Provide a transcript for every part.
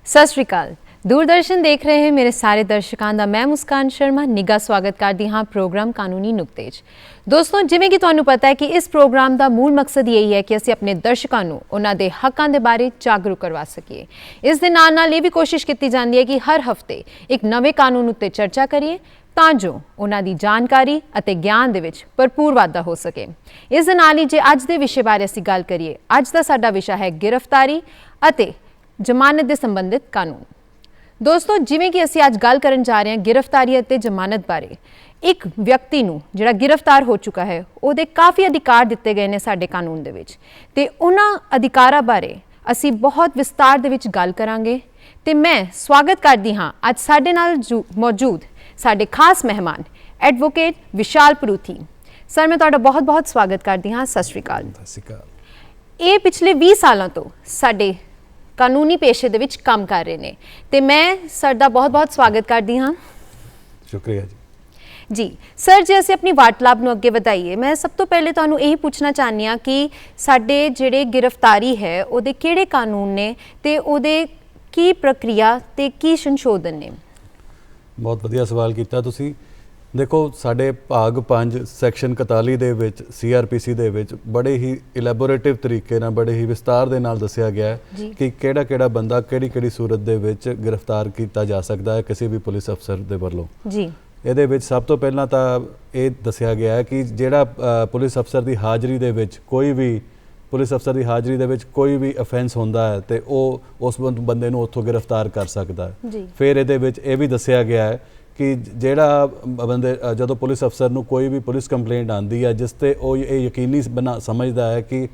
सत श्री अकाल। दूरदर्शन देख रहे हैं मेरे सारे दर्शकों का मैं मुस्कान शर्मा निघा स्वागत करती हाँ प्रोग्राम कानूनी नुक्ते 'ਚ। दोस्तों जिवें कि तुहानूं पता है कि इस प्रोग्राम का मूल मकसद यही है कि असीं अपने दर्शकों नूं उन्हां दे हकों के बारे जागरूक करवा सकीए। इस दे नाल नाल ये भी कोशिश की जाती है कि हर हफ्ते एक नवे कानून उत्ते चर्चा करिए ਤਾਂ ਜੋ ਉਹਨਾਂ ਦੀ ਜਾਣਕਾਰੀ ਅਤੇ ਗਿਆਨ ਦੇ ਵਿੱਚ ਭਰਪੂਰ ਵਾਧਾ ਹੋ ਸਕੇ। ਇਸ ਦੇ ਨਾਲ ਹੀ ਜੇ ਅੱਜ ਦੇ ਵਿਸ਼ੇ ਬਾਰੇ ਅਸੀਂ ਗੱਲ ਕਰੀਏ, ਅੱਜ ਦਾ ਸਾਡਾ ਵਿਸ਼ਾ ਹੈ ਗ੍ਰਿਫਤਾਰੀ ਅਤੇ ਜ਼ਮਾਨਤ ਦੇ ਸੰਬੰਧਿਤ ਕਾਨੂੰਨ। ਦੋਸਤੋ ਜਿਵੇਂ ਕਿ ਅਸੀਂ ਅੱਜ ਗੱਲ ਕਰਨ ਜਾ ਰਹੇ ਹਾਂ ਗ੍ਰਿਫਤਾਰੀ ਅਤੇ ਜ਼ਮਾਨਤ ਬਾਰੇ, ਇੱਕ ਵਿਅਕਤੀ ਨੂੰ ਜਿਹੜਾ ਗ੍ਰਿਫਤਾਰ ਹੋ ਚੁੱਕਾ ਹੈ ਉਹਦੇ ਕਾਫੀ ਅਧਿਕਾਰ ਦਿੱਤੇ ਗਏ ਨੇ ਸਾਡੇ ਕਾਨੂੰਨ ਦੇ ਵਿੱਚ ਤੇ ਉਹਨਾਂ ਅਧਿਕਾਰਾਂ ਬਾਰੇ ਅਸੀਂ ਬਹੁਤ ਵਿਸਤਾਰ ਦੇ ਵਿੱਚ ਗੱਲ ਕਰਾਂਗੇ। ਤੇ ਮੈਂ ਸਵਾਗਤ ਕਰਦੀ ਹਾਂ ਅੱਜ ਸਾਡੇ ਨਾਲ ਮੌਜੂਦ ਸਾਡੇ ਖਾਸ ਮਹਿਮਾਨ ਐਡਵੋਕੇਟ ਵਿਸ਼ਾਲ ਪਰੂਥੀ। ਸਰ ਮੈਂ ਤੁਹਾਡਾ ਬਹੁਤ ਬਹੁਤ ਸਵਾਗਤ ਕਰਦੀ ਹਾਂ। ਸਤਿ ਸ਼੍ਰੀ ਅਕਾਲ। ਸਤਿ ਸ਼੍ਰੀ ਅਕਾਲ। ਇਹ ਪਿਛਲੇ 20 ਸਾਲਾਂ ਤੋਂ ਸਾਡੇ ਕਾਨੂੰਨੀ ਪੇਸ਼ੇ ਦੇ ਵਿੱਚ ਕੰਮ ਕਰ ਰਹੇ ਨੇ ਤੇ ਮੈਂ ਸਰ ਦਾ ਬਹੁਤ ਬਹੁਤ ਸਵਾਗਤ ਕਰਦੀ ਹਾਂ। ਸ਼ੁਕਰੀਆ ਜੀ ਸਰ, ਜੇ ਅਸੀਂ ਆਪਣੀ ਵਾਰਤਾਲਾਪ ਨੂੰ ਅੱਗੇ ਵਧਾਈਏ, ਮੈਂ ਸਭ ਤੋਂ ਪਹਿਲੇ ਤੁਹਾਨੂੰ ਇਹੀ ਪੁੱਛਣਾ ਚਾਹੁੰਦੀ ਹਾਂ ਕਿ ਸਾਡੇ ਜਿਹੜੇ ਗ੍ਰਿਫਤਾਰੀ ਹੈ ਉਹਦੇ ਕਿਹੜੇ ਕਾਨੂੰਨ ਨੇ ਤੇ ਉਹਦੇ ਕੀ ਪ੍ਰਕਿਰਿਆ ਤੇ ਕੀ ਸੰਸ਼ੋਧਨ ਨੇ? ਬਹੁਤ ਵਧੀਆ ਸਵਾਲ ਕੀਤਾ ਤੁਸੀਂ। ਦੇਖੋ ਸਾਡੇ ਭਾਗ 5 ਸੈਕਸ਼ਨ 41 ਦੇ ਵਿੱਚ CRPC ਦੇ ਵਿੱਚ ਬੜੇ ਹੀ ਇਲੈਬੋਰੇਟਿਵ ਤਰੀਕੇ ਨਾਲ ਬੜੇ ਹੀ ਵਿਸਤਾਰ ਦੇ ਨਾਲ ਦੱਸਿਆ ਗਿਆ ਹੈ ਕਿ ਕਿਹੜਾ ਕਿਹੜਾ ਬੰਦਾ ਕਿਹੜੀ ਕਿਹੜੀ ਸੂਰਤ ਦੇ ਵਿੱਚ ਗ੍ਰਿਫਤਾਰ ਕੀਤਾ ਜਾ ਸਕਦਾ ਹੈ ਕਿਸੇ ਵੀ ਪੁਲਿਸ ਅਫਸਰ ਦੇ ਵੱਲੋਂ। ਜੀ ਇਹਦੇ ਵਿੱਚ ਸਭ ਤੋਂ ਪਹਿਲਾਂ ਤਾਂ ਇਹ ਦੱਸਿਆ ਗਿਆ ਹੈ ਕਿ ਜਿਹੜਾ ਪੁਲਿਸ ਅਫਸਰ ਦੀ ਹਾਜ਼ਰੀ ਦੇ ਵਿੱਚ ਕੋਈ ਵੀ ਕੋਈ ਵੀ ਅਫੈਂਸ ਹੁੰਦਾ ਹੈ ਤੇ ਉਹ ਉਸ ਬੰਦੇ ਨੂੰ ਉੱਥੋਂ ਗ੍ਰਿਫਤਾਰ ਕਰ ਸਕਦਾ ਹੈ। ਫਿਰ ਇਹਦੇ ਵਿੱਚ ਇਹ ਵੀ ਦੱਸਿਆ ਗਿਆ ਹੈ ਕਿ ਜਿਹੜਾ ਬੰਦੇ ਜਦੋਂ ਪੁਲਿਸ ਅਫਸਰ ਨੂੰ ਕੋਈ ਵੀ ਪੁਲਿਸ ਕੰਪਲੇਂਟ ਆਉਂਦੀ ਹੈ ਜਿਸ ਤੇ ਉਹ ਇਹ ਯਕੀਨੀ ਸਮਝਦਾ ਹੈ ਕਿ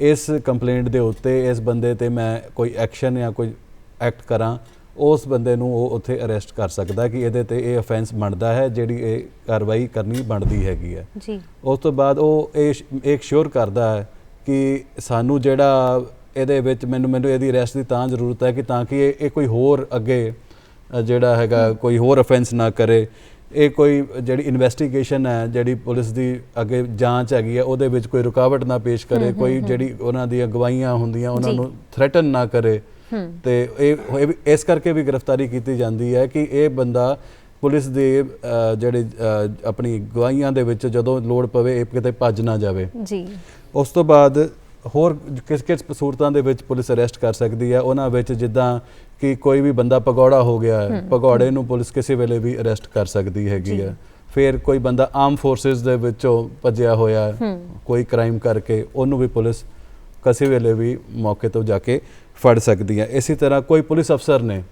ਇਸ ਕੰਪਲੇਂਟ ਦੇ ਉੱਤੇ ਇਸ ਬੰਦੇ ਤੇ ਮੈਂ ਕੋਈ ਐਕਸ਼ਨ ਜਾਂ ਕੋਈ ਐਕਟ ਕਰਾਂ, ਉਸ ਬੰਦੇ ਨੂੰ ਉਹ ਉੱਥੇ ਅਰੈਸਟ ਕਰ ਸਕਦਾ ਕਿ ਇਹਦੇ ਤੇ ਇਹ ਅਫੈਂਸ ਬਣਦਾ ਹੈ, ਜਿਹੜੀ ਇਹ ਕਾਰਵਾਈ ਕਰਨੀ ਬਣਦੀ ਹੈਗੀ ਹੈ। ਉਸ ਤੋਂ ਬਾਅਦ ਉਹ ਇਹ ਸ਼ੋਰ ਕਰਦਾ ਹੈ ਕਿ ਸਾਨੂੰ ਜਿਹੜਾ ਇਹਦੇ ਵਿੱਚ ਮੈਨੂੰ ਇਹਦੀ ਅਰੈਸਟ ਦੀ ਤਾਂ ਜ਼ਰੂਰਤ ਹੈ ਕਿ ਤਾਂ ਕਿ ਇਹ ਕੋਈ ਹੋਰ ਅੱਗੇ ਜਿਹੜਾ ਹੈਗਾ ਕੋਈ ਹੋਰ ਅਫੈਂਸ ਨਾ ਕਰੇ। ਇਹ ਕੋਈ ਜਿਹੜੀ ਇਨਵੈਸਟੀਗੇਸ਼ਨ ਹੈ, ਜਿਹੜੀ ਪੁਲਿਸ ਦੀ ਅੱਗੇ ਜਾਂਚ ਹੈਗੀ ਹੈ, ਉਹਦੇ ਵਿੱਚ ਕੋਈ ਰੁਕਾਵਟ ਨਾ ਪੇਸ਼ ਕਰੇ, ਕੋਈ ਜਿਹੜੀ ਉਹਨਾਂ ਦੀਆਂ ਗਵਾਹੀਆਂ ਹੁੰਦੀਆਂ ਉਹਨਾਂ ਨੂੰ ਥ੍ਰੈਟਨ ਨਾ ਕਰੇ। ਤੇ ਇਹ ਇਸ ਕਰਕੇ ਵੀ ਗ੍ਰਿਫਤਾਰੀ ਕੀਤੀ ਜਾਂਦੀ ਹੈ ਕਿ ਇਹ ਬੰਦਾ ਪੁਲਿਸ ਦੇ ਜਿਹੜੇ ਆਪਣੀ ਗਵਾਹੀਆਂ ਦੇ ਵਿੱਚ ਜਦੋਂ ਲੋੜ ਪਵੇ ਇਹ ਕਿਤੇ ਭੱਜ ਨਾ ਜਾਵੇ। ਉਸ ਤੋਂ ਬਾਅਦ ਹੋਰ ਕਿਸ ਸੂਰਤਾਂ ਦੇ ਵਿੱਚ ਪੁਲਿਸ ਅਰੈਸਟ ਕਰ ਸਕਦੀ ਹੈ, ਉਹਨਾਂ ਵਿੱਚ ਜਿੱਦਾਂ ਕਿ ਕੋਈ ਵੀ ਬੰਦਾ ਭਗੌੜਾ ਹੋ ਗਿਆ ਹੈ, ਭਗੌੜੇ ਨੂੰ ਪੁਲਿਸ ਕਿਸੇ ਵੇਲੇ ਵੀ ਅਰੈਸਟ ਕਰ ਸਕਦੀ ਹੈਗੀ ਹੈ। ਫਿਰ ਕੋਈ ਬੰਦਾ ਆਰਮ ਫੋਰਸਿਸ ਦੇ ਵਿੱਚੋਂ ਭੱਜਿਆ ਹੋਇਆ ਕੋਈ ਕ੍ਰਾਈਮ ਕਰਕੇ, ਉਹਨੂੰ ਵੀ ਪੁਲਿਸ ਕਿਸੇ ਵੇਲੇ ਵੀ ਮੌਕੇ ਤੋਂ ਜਾ ਕੇ ਫੜ ਸਕਦੀ ਹੈ। ਇਸੇ ਤਰ੍ਹਾਂ ਕੋਈ ਪੁਲਿਸ ਅਫਸਰ ਨੇ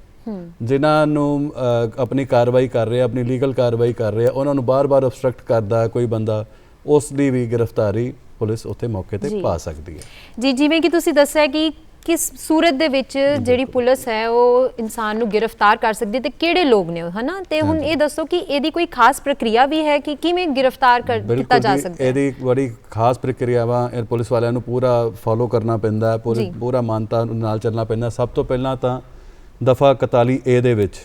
ਜਿਨ੍ਹਾਂ ਨੂੰ ਆਪਣੀ ਕਾਰਵਾਈ ਕਰ ਰਿਹਾ, ਆਪਣੀ ਲੀਗਲ ਕਾਰਵਾਈ ਕਰ ਰਿਹਾ, ਉਹਨਾਂ ਨੂੰ ਬਾਰ-ਬਾਰ ਅਬਸਟਰਕਟ ਕਰਦਾ ਕੋਈ ਬੰਦਾ, ਉਸ ਦੀ ਵੀ ਗ੍ਰਿਫਤਾਰੀ ਪੁਲਿਸ ਉੱਥੇ ਮੌਕੇ ਤੇ ਪਾ ਸਕਦੀ ਹੈ। ਜੀ ਜਿਵੇਂ ਕਿ ਤੁਸੀਂ ਦੱਸਿਆ ਕਿ ਕਿਸ ਸੂਰਤ ਦੇ ਵਿੱਚ ਜਿਹੜੀ ਪੁਲਿਸ ਹੈ ਉਹ ਇਨਸਾਨ ਨੂੰ ਗ੍ਰਿਫਤਾਰ ਕਰ ਸਕਦੀ ਤੇ ਕਿਹੜੇ ਲੋਕ ਨੇ ਹੈ ਨਾ, ਤੇ ਹੁਣ ਇਹ ਦੱਸੋ ਕਿ ਇਹਦੀ ਕੋਈ ਖਾਸ ਪ੍ਰਕਿਰਿਆ ਵੀ ਹੈ ਕਿ ਕਿਵੇਂ ਗ੍ਰਿਫਤਾਰ ਕੀਤਾ ਜਾ ਸਕਦਾ ਹੈ? ਇਹਦੀ ਬੜੀ ਖਾਸ ਪ੍ਰਕਿਰਿਆ ਵਾ, ਪੁਲਿਸ ਵਾਲਿਆਂ ਨੂੰ ਪੂਰਾ ਫੋਲੋ ਕਰਨਾ ਪੈਂਦਾ, ਪੂਰਾ ਮਾਨਤਾ ਨਾਲ ਚੱਲਣਾ ਪੈਂਦਾ। ਸਭ ਤੋਂ ਪਹਿਲਾਂ ਤਾਂ ਦਫਾ 41A ਦੇ ਵਿੱਚ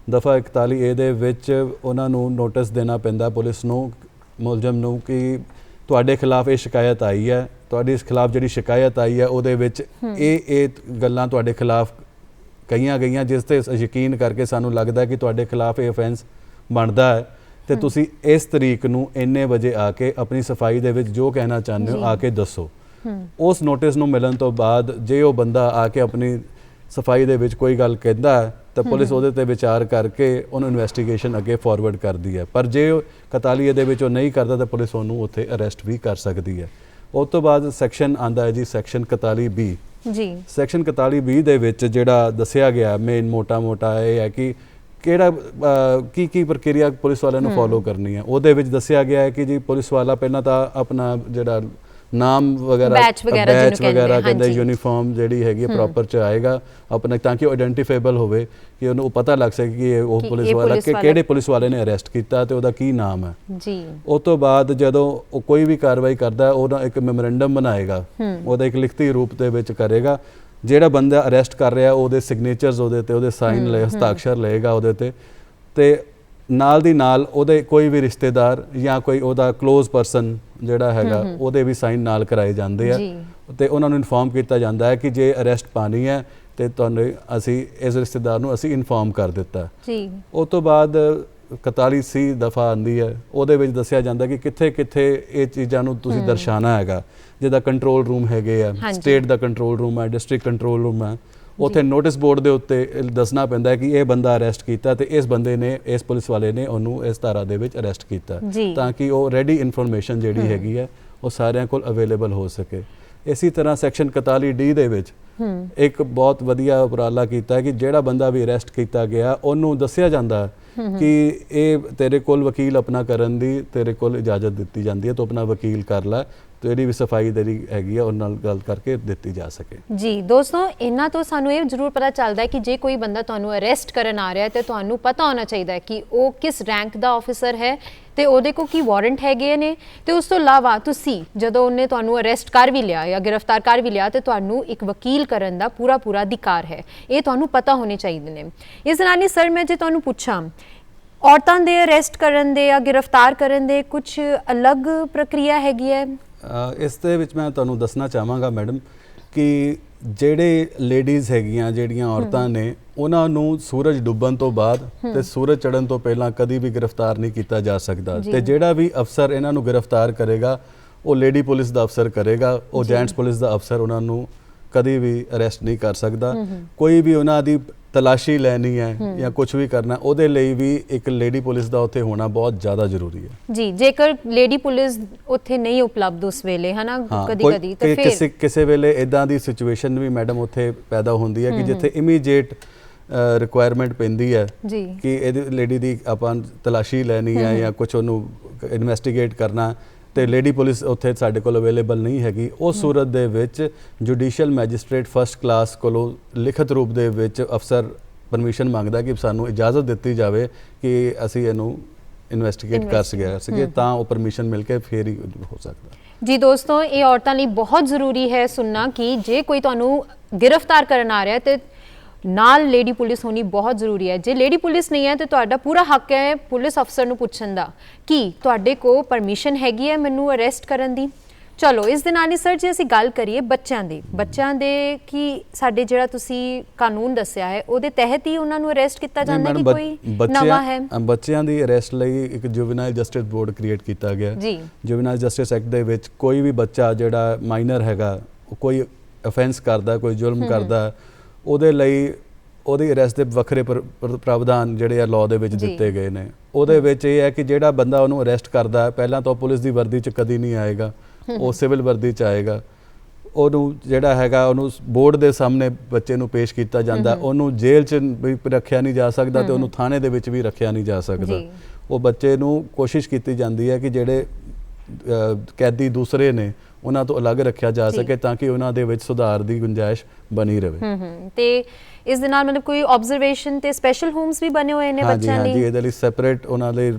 ਦਫਾ 41A ਦੇ ਵਿੱਚ ਉਹਨਾਂ ਨੂੰ ਨੋਟਿਸ ਦੇਣਾ ਪੈਂਦਾ ਪੁਲਿਸ ਨੂੰ, ਮੁਲਜ਼ਮ ਨੂੰ, ਕਿ ਤੁਹਾਡੇ ਖਿਲਾਫ ਇਹ ਸ਼ਿਕਾਇਤ ਆਈ ਹੈ, ਤੁਹਾਡੇ ਇਸ ਖਿਲਾਫ ਜਿਹੜੀ ਸ਼ਿਕਾਇਤ ਆਈ ਹੈ ਉਹਦੇ ਵਿੱਚ ਇਹ ਗੱਲਾਂ ਤੁਹਾਡੇ ਖਿਲਾਫ ਕਹੀਆਂ ਗਈਆਂ ਜਿਸ ਤੇ ਯਕੀਨ ਕਰਕੇ ਸਾਨੂੰ ਲੱਗਦਾ ਕਿ ਤੁਹਾਡੇ ਖਿਲਾਫ ਇਹ ਅਫੈਂਸ ਬਣਦਾ ਹੈ ਤੇ ਤੁਸੀਂ ਇਸ ਤਰੀਕ ਨੂੰ ਇੰਨੇ ਵਜੇ ਆ ਕੇ ਆਪਣੀ ਸਫਾਈ ਦੇ ਵਿੱਚ ਜੋ ਕਹਿਣਾ ਚਾਹੁੰਦੇ ਹੋ ਆ ਕੇ ਦੱਸੋ। ਉਸ ਨੋਟਿਸ ਨੂੰ ਮਿਲਣ ਤੋਂ ਬਾਅਦ ਜੇ ਉਹ ਬੰਦਾ ਆ ਕੇ ਆਪਣੀ ਸਫਾਈ ਦੇ ਵਿੱਚ ਕੋਈ ਗੱਲ ਕਹਿੰਦਾ ਹੈ ਤਾਂ ਪੁਲਿਸ ਉਹਦੇ ਤੇ ਵਿਚਾਰ ਕਰਕੇ ਉਹਨੂੰ ਇਨਵੈਸਟੀਗੇਸ਼ਨ ਅੱਗੇ ਫਾਰਵਰਡ ਕਰਦੀ ਹੈ। ਪਰ ਜੇ ਉਹ 41A ਦੇ ਵਿੱਚ ਉਹ ਨਹੀਂ ਕਰਦਾ ਤਾਂ ਪੁਲਿਸ ਉਹਨੂੰ ਉੱਥੇ ਅਰੈਸਟ ਵੀ ਕਰ ਸਕਦੀ ਹੈ। ਉਸ ਤੋਂ ਬਾਅਦ ਸੈਕਸ਼ਨ ਆਉਂਦਾ ਹੈ ਜੀ ਸੈਕਸ਼ਨ 41B। ਸੈਕਸ਼ਨ 41B ਦੇ ਵਿੱਚ ਜਿਹੜਾ ਦੱਸਿਆ ਗਿਆ ਮੇਨ ਮੋਟਾ ਇਹ ਹੈ ਕਿ ਕਿਹੜਾ ਕੀ ਪ੍ਰਕਿਰਿਆ ਪੁਲਿਸ ਵਾਲਿਆਂ ਨੂੰ ਫੋਲੋ ਕਰਨੀ ਹੈ। ਉਹਦੇ ਵਿੱਚ ਦੱਸਿਆ ਗਿਆ ਹੈ ਕਿ ਜੀ ਪੁਲਿਸ ਵਾਲਾ ਪਹਿਲਾਂ ਤਾਂ ਆਪਣਾ ਜਿਹੜਾ ਨਾਮ ਵਗੈਰਾ ਬੈਚ ਵਗੈਰਾ ਕਹਿੰਦੇ ਯੂਨੀਫਾਰਮ ਜਿਹੜੀ ਹੈਗੀ ਪ੍ਰੋਪਰ ਚ ਆਏਗਾ ਆਪਣਾ, ਤਾਂ ਕਿ ਉਹ ਆਇਡੈਂਟੀਫਾਈਬਲ ਹੋਵੇ ਕਿ ਉਹਨੂੰ ਪਤਾ ਲੱਗ ਸਕੇ ਕਿ ਉਹ ਪੁਲਿਸ ਵਾਲਾ ਕਿਹੜੇ ਪੁਲਿਸ ਵਾਲੇ ਨੇ ਅਰੈਸਟ ਕੀਤਾ ਤੇ ਉਹਦਾ ਕੀ ਨਾਮ ਹੈ। ਉਸ ਤੋਂ ਬਾਅਦ ਜਦੋਂ ਉਹ ਕੋਈ ਵੀ ਕਾਰਵਾਈ ਕਰਦਾ ਉਹਦਾ ਇੱਕ ਮੈਮੋਰੈਂਡਮ ਬਣਾਏਗਾ, ਉਹਦਾ ਇੱਕ ਲਿਖਤੀ ਰੂਪ ਦੇ ਵਿੱਚ ਕਰੇਗਾ। ਜਿਹੜਾ ਬੰਦਾ ਅਰੈਸਟ ਕਰ ਰਿਹਾ ਉਹਦੇ ਸਿਗਨੇਚਰਸ ਉਹਦੇ ਤੇ ਉਹਦੇ ਸਾਈਨ ਲਏ, ਹਸਤਾਖਰ ਲਏਗਾ ਉਹਦੇ ਤੇ ਨਾਲ ਦੀ ਨਾਲ ਉਹਦੇ ਕੋਈ ਵੀ ਰਿਸ਼ਤੇਦਾਰ ਜਾਂ ਕੋਈ ਉਹਦਾ ਕਲੋਜ਼ ਪਰਸਨ ਜਿਹੜਾ ਹੈਗਾ ਉਹਦੇ ਵੀ ਸਾਈਨ ਨਾਲ ਕਰਾਏ ਜਾਂਦੇ ਆ ਤੇ ਉਹਨਾਂ ਨੂੰ ਇਨਫੋਰਮ ਕੀਤਾ ਜਾਂਦਾ ਹੈ ਕਿ ਜੇ ਅਰੈਸਟ ਪਾਣੀ ਹੈ ਤੇ ਤੁਹਾਨੂੰ ਅਸੀਂ ਇਸ ਰਿਸ਼ਤੇਦਾਰ ਨੂੰ ਅਸੀਂ ਇਨਫੋਰਮ ਕਰ ਦਿੱਤਾ ਜੀ। ਉਸ ਤੋਂ ਬਾਅਦ 41C ਦਫਾ ਆਉਂਦੀ ਹੈ, ਉਹਦੇ ਵਿੱਚ ਦੱਸਿਆ ਜਾਂਦਾ ਕਿ ਕਿੱਥੇ ਕਿੱਥੇ ਇਹ ਚੀਜ਼ਾਂ ਨੂੰ ਤੁਸੀਂ ਦਰਸਾਉਣਾ ਹੈਗਾ, ਜਿਹਦਾ ਕੰਟਰੋਲ ਰੂਮ ਹੈਗੇ ਆ, ਸਟੇਟ ਦਾ ਕੰਟਰੋਲ ਰੂਮ ਹੈ, ਡਿਸਟ੍ਰਿਕਟ ਕੰਟਰੋਲ ਰੂਮ ਹੈ, ਉੱਥੇ ਨੋਟਿਸ ਬੋਰਡ ਦੇ ਉੱਤੇ ਦੱਸਣਾ ਪੈਂਦਾ ਹੈ ਕਿ ਇਹ ਬੰਦਾ ਅਰੈਸਟ ਕੀਤਾ ਤੇ ਇਸ ਬੰਦੇ ਨੇ, ਇਸ ਪੁਲਿਸ ਵਾਲੇ ਨੇ ਉਹਨੂੰ ਇਸ ਧਾਰਾ ਦੇ ਵਿੱਚ ਅਰੈਸਟ ਕੀਤਾ, ਤਾਂ ਕਿ ਉਹ ਰੈਡੀ ਇਨਫੋਰਮੇਸ਼ਨ ਜਿਹੜੀ ਹੈਗੀ ਹੈ ਉਹ ਸਾਰਿਆਂ ਕੋਲ ਅਵੇਲੇਬਲ ਹੋ ਸਕੇ। ਇਸੇ ਤਰ੍ਹਾਂ ਸੈਕਸ਼ਨ 41D ਦੇ ਵਿੱਚ ਇੱਕ ਬਹੁਤ ਵਧੀਆ ਉਪਰਾਲਾ ਕੀਤਾ ਹੈ ਕਿ ਜਿਹੜਾ ਬੰਦਾ ਵੀ ਅਰੈਸਟ ਕੀਤਾ ਗਿਆ ਉਹਨੂੰ ਦੱਸਿਆ ਜਾਂਦਾ ਕਿ ਇਹ ਤੇਰੇ ਕੋਲ ਵਕੀਲ ਆਪਣਾ ਕਰਨ ਦੀ ਤੇਰੇ ਕੋਲ ਇਜਾਜ਼ਤ ਦਿੱਤੀ ਜਾਂਦੀ ਹੈ, ਤੂੰ ਆਪਣਾ ਵਕੀਲ ਕਰ ਲੈ, ਜਿਹੜੀ ਵੀ ਸਫਾਈ ਜਿਹੜੀ ਹੈਗੀ ਆ ਉਹਨਾਂ ਨਾਲ ਗੱਲ ਕਰਕੇ ਦਿੱਤੀ ਜਾ ਸਕੇ। ਜੀ ਦੋਸਤੋ, ਇਹਨਾਂ ਤੋਂ ਸਾਨੂੰ ਇਹ ਜ਼ਰੂਰ ਪਤਾ ਚੱਲਦਾ ਹੈ ਕਿ ਜੇ ਕੋਈ ਬੰਦਾ ਤੁਹਾਨੂੰ ਅਰੈਸਟ ਕਰਨ ਆ ਰਿਹਾ ਹੈ ਤੇ ਤੁਹਾਨੂੰ ਪਤਾ ਹੋਣਾ ਚਾਹੀਦਾ ਹੈ ਕਿ ਉਹ ਕਿਸ ਰੈਂਕ ਦਾ ਆਫੀਸਰ ਹੈ ਤੇ ਉਹਦੇ ਕੋਲ ਕੀ ਵਾਰੰਟ ਹੈਗੇ ਨੇ, ਤੇ ਉਸ ਤੋਂ ਇਲਾਵਾ ਤੁਸੀਂ ਜਦੋਂ ਉਹਨੇ ਤੁਹਾਨੂੰ ਅਰੈਸਟ ਕਰ ਵੀ ਲਿਆ ਜਾਂ ਗ੍ਰਿਫਤਾਰ ਕਰ ਵੀ ਲਿਆ ਤੇ ਤੁਹਾਨੂੰ ਇੱਕ ਵਕੀਲ ਕਰਨ ਦਾ ਪੂਰਾ ਅਧਿਕਾਰ ਹੈ, ਇਹ ਤੁਹਾਨੂੰ ਪਤਾ ਹੋਣੇ ਚਾਹੀਦੇ ਨੇ। ਇਸ ਦੇ ਨਾਲ ਹੀ ਸਰ ਮੈਂ ਜੇ ਤੁਹਾਨੂੰ ਪੁੱਛਾਂ, ਔਰਤਾਂ ਦੇ ਅਰੈਸਟ ਕਰਨ ਦੇ ਜਾਂ ਗ੍ਰਿਫਤਾਰ ਕਰਨ ਦੇ ਕੁਝ ਅਲੱਗ ਪ੍ਰਕਿਰਿਆ ਹੈਗੀ ਹੈ? ਇਸ ਦੇ ਵਿੱਚ ਮੈਂ ਤੁਹਾਨੂੰ ਦੱਸਣਾ ਚਾਹਾਂਗਾ ਮੈਡਮ ਕਿ ਜਿਹੜੇ ਲੇਡੀਜ਼ ਹੈਗੀਆਂ, ਜਿਹੜੀਆਂ ਔਰਤਾਂ ਨੇ, ਉਹਨਾਂ ਨੂੰ ਸੂਰਜ ਡੁੱਬਣ ਤੋਂ ਬਾਅਦ ਤੇ ਸੂਰਜ ਚੜ੍ਹਨ ਤੋਂ ਪਹਿਲਾਂ ਕਦੀ ਵੀ ਗ੍ਰਿਫਤਾਰ ਨਹੀਂ ਕੀਤਾ ਜਾ ਸਕਦਾ, ਤੇ ਜਿਹੜਾ ਵੀ ਅਫਸਰ ਇਹਨਾਂ ਨੂੰ ਗ੍ਰਿਫਤਾਰ ਕਰੇਗਾ ਉਹ ਲੇਡੀ ਪੁਲਿਸ ਦਾ ਅਫਸਰ ਕਰੇਗਾ, ਉਹ ਜੈਂਟਸ ਪੁਲਿਸ ਦਾ ਅਫਸਰ ਉਹਨਾਂ ਨੂੰ ਕਦੀ ਵੀ ਅਰੈਸਟ ਨਹੀਂ ਕਰ ਸਕਦਾ। ਕੋਈ ਵੀ ਉਹਨਾਂ ਦੀ ਤਲਾਸ਼ੀ ਲੈਣੀ ਹੈ ਜਾਂ ਕੁਝ ਵੀ ਕਰਨਾ, ਉਹਦੇ ਲਈ ਵੀ ਇੱਕ ਲੇਡੀ ਪੁਲਿਸ ਦਾ ਉੱਥੇ ਹੋਣਾ ਬਹੁਤ ਜ਼ਿਆਦਾ ਜ਼ਰੂਰੀ ਹੈ। ਜੀ, ਜੇਕਰ ਲੇਡੀ ਪੁਲਿਸ ਉੱਥੇ ਨਹੀਂ ਉਪਲਬਧ ਉਸ ਵੇਲੇ, ਹੈ ਨਾ, ਕਦੀ-ਕਦੀ ਤੇ ਫਿਰ ਕਿਸੇ ਵੇਲੇ ਇਦਾਂ ਦੀ ਸਿਚੁਏਸ਼ਨ ਵੀ ਮੈਡਮ ਉੱਥੇ ਪੈਦਾ ਹੁੰਦੀ ਹੈ ਕਿ ਜਿੱਥੇ ਇਮੀਡੀਏਟ ਰਿਕੁਆਇਰਮੈਂਟ ਪੈਂਦੀ ਹੈ ਕਿ ਇਹਦੀ ਲੇਡੀ ਦੀ ਆਪਾਂ ਤਲਾਸ਼ੀ ਲੈਣੀ ਹੈ ਜਾਂ ਕੁਝ ਉਹਨੂੰ ਇਨਵੈਸਟੀਗੇਟ ਕਰਨਾ, ਤੇ ਲੇਡੀ ਪੁਲਿਸ ਉੱਥੇ ਸਾਡੇ ਕੋਲ ਅਵੇਲੇਬਲ ਨਹੀਂ ਹੈਗੀ। ਉਸ ਸੂਰਤ ਦੇ ਵਿੱਚ ਜੁਡੀਸ਼ੀਅਲ ਮੈਜਿਸਟ੍ਰੇਟ ਫਸਟ ਕਲਾਸ ਕੋਲੋਂ ਲਿਖਤ ਰੂਪ ਦੇ ਵਿੱਚ ਅਫਸਰ ਪਰਮਿਸ਼ਨ ਮੰਗਦਾ ਕਿ ਸਾਨੂੰ ਇਜਾਜ਼ਤ ਦਿੱਤੀ ਜਾਵੇ ਕਿ ਅਸੀਂ ਇਹਨੂੰ ਇਨਵੈਸਟੀਗੇਟ ਕਰ ਸਕੀਏ, ਤਾਂ ਉਹ ਪਰਮਿਸ਼ਨ ਮਿਲ ਕੇ ਫੇਰ ਹੀ ਹੋ ਸਕਦਾ। ਜੀ ਦੋਸਤੋ, ਇਹ ਔਰਤਾਂ ਲਈ ਬਹੁਤ ਜ਼ਰੂਰੀ ਹੈ ਸੁਣਨਾ ਕਿ ਜੇ ਕੋਈ ਤੁਹਾਨੂੰ ਗ੍ਰਿਫਤਾਰ ਕਰਨ ਆ ਰਿਹਾ ਤੇ ਨਾਲ ਲੇਡੀ ਪੁਲਿਸ ਹੋਣੀ ਬਹੁਤ ਜ਼ਰੂਰੀ ਹੈ। ਜੇ ਲੇਡੀ ਪੁਲਿਸ ਨਹੀਂ ਹੈ ਤੇ ਤੁਹਾਡਾ ਪੂਰਾ ਹੱਕ ਹੈ ਪੁਲਿਸ ਅਫਸਰ ਨੂੰ ਪੁੱਛਣ ਦਾ ਕਿ ਤੁਹਾਡੇ ਕੋਲ ਪਰਮਿਸ਼ਨ ਹੈਗੀ ਹੈ ਮੈਨੂੰ ਅਰੈਸਟ ਕਰਨ ਦੀ। ਚਲੋ, ਇਸ ਦੇ ਨਾਲ ਹੀ ਸਰ ਜੇ ਅਸੀਂ ਗੱਲ ਕਰੀਏ ਬੱਚਿਆਂ ਦੇ ਕੀ ਸਾਡੇ ਜਿਹੜਾ ਤੁਸੀਂ ਕਾਨੂੰਨ ਦੱਸਿਆ ਹੈ ਉਹਦੇ ਤਹਿਤ ਹੀ ਉਹਨਾਂ ਨੂੰ ਅਰੈਸਟ ਕੀਤਾ ਜਾਂਦਾ ਕਿ ਕੋਈ ਨਵਾਂ ਹੈ? ਬੱਚਿਆਂ ਦੀ ਅਰੈਸਟ ਲਈ ਇੱਕ ਜੁਵੈਨਾਈਲ ਜਸਟਿਸ ਬੋਰਡ ਕ੍ਰੀਏਟ ਕੀਤਾ ਗਿਆ ਜੀ। ਜੁਵੈਨਾਈਲ ਜਸਟਿਸ ਐਕਟ ਦੇ ਵਿੱਚ ਕੋਈ ਵੀ ਬੱਚਾ ਜਿਹੜਾ ਮਾਈਨਰ ਹੈਗਾ, ਕੋਈ ਅਫੈਂਸ ਕਰਦਾ, ਕੋਈ ਜ਼ੁਲਮ ਕਰਦਾ, ਉਹਦੇ ਲਈ ਉਹਦੀ ਅਰੈਸਟ ਦੇ ਵੱਖਰੇ ਪ੍ਰਾਵਧਾਨ ਜਿਹੜੇ ਆ ਲਾਅ ਦੇ ਵਿੱਚ ਦਿੱਤੇ ਗਏ ਨੇ। ਉਹਦੇ ਵਿੱਚ ਇਹ ਹੈ ਕਿ ਜਿਹੜਾ ਬੰਦਾ ਉਹਨੂੰ ਅਰੈਸਟ ਕਰਦਾ ਹੈ ਪਹਿਲਾਂ ਤਾਂ ਪੁਲਿਸ ਦੀ ਵਰਦੀ 'ਚ ਕਦੀ ਨਹੀਂ ਆਏਗਾ, ਉਹ ਸਿਵਲ ਵਰਦੀ 'ਚ ਆਏਗਾ। ਉਹਨੂੰ ਜਿਹੜਾ ਹੈਗਾ ਉਹਨੂੰ ਬੋਰਡ ਦੇ ਸਾਹਮਣੇ ਬੱਚੇ ਨੂੰ ਪੇਸ਼ ਕੀਤਾ ਜਾਂਦਾ, ਉਹਨੂੰ ਜੇਲ੍ਹ 'ਚ ਵੀ ਰੱਖਿਆ ਨਹੀਂ ਜਾ ਸਕਦਾ ਤੇ ਉਹਨੂੰ ਥਾਣੇ ਦੇ ਵਿੱਚ ਵੀ ਰੱਖਿਆ ਨਹੀਂ ਜਾ ਸਕਦਾ। ਉਹ ਬੱਚੇ ਨੂੰ ਕੋਸ਼ਿਸ਼ ਕੀਤੀ ਜਾਂਦੀ ਹੈ ਕਿ ਜਿਹੜੇ ਕੈਦੀ ਦੂਸਰੇ ਨੇ ਉਹਨਾਂ ਤੋਂ ਅਲੱਗ ਰੱਖਿਆ ਜਾ ਸਕੇ ਤਾਂ ਕਿ ਉਹਨਾਂ ਦੇ ਵਿੱਚ ਸੁਧਾਰ ਦੀ ਗੁੰਜਾਇਸ਼ ਬਣੀ ਰਹੇ। ਤੇ ਇਸ ਦੇ ਨਾਲ ਮਤਲਬ ਕੋਈ ਆਬਜ਼ਰਵੇਸ਼ਨ ਤੇ ਸਪੈਸ਼ਲ ਹੋਮਸ ਵੀ ਬਣੇ ਹੋਏ ਨੇ ਬੱਚਿਆਂ ਲਈ? ਹਾਂਜੀ, ਇਹਦੇ ਲਈ ਸੈਪਰੇਟ ਉਹਨਾਂ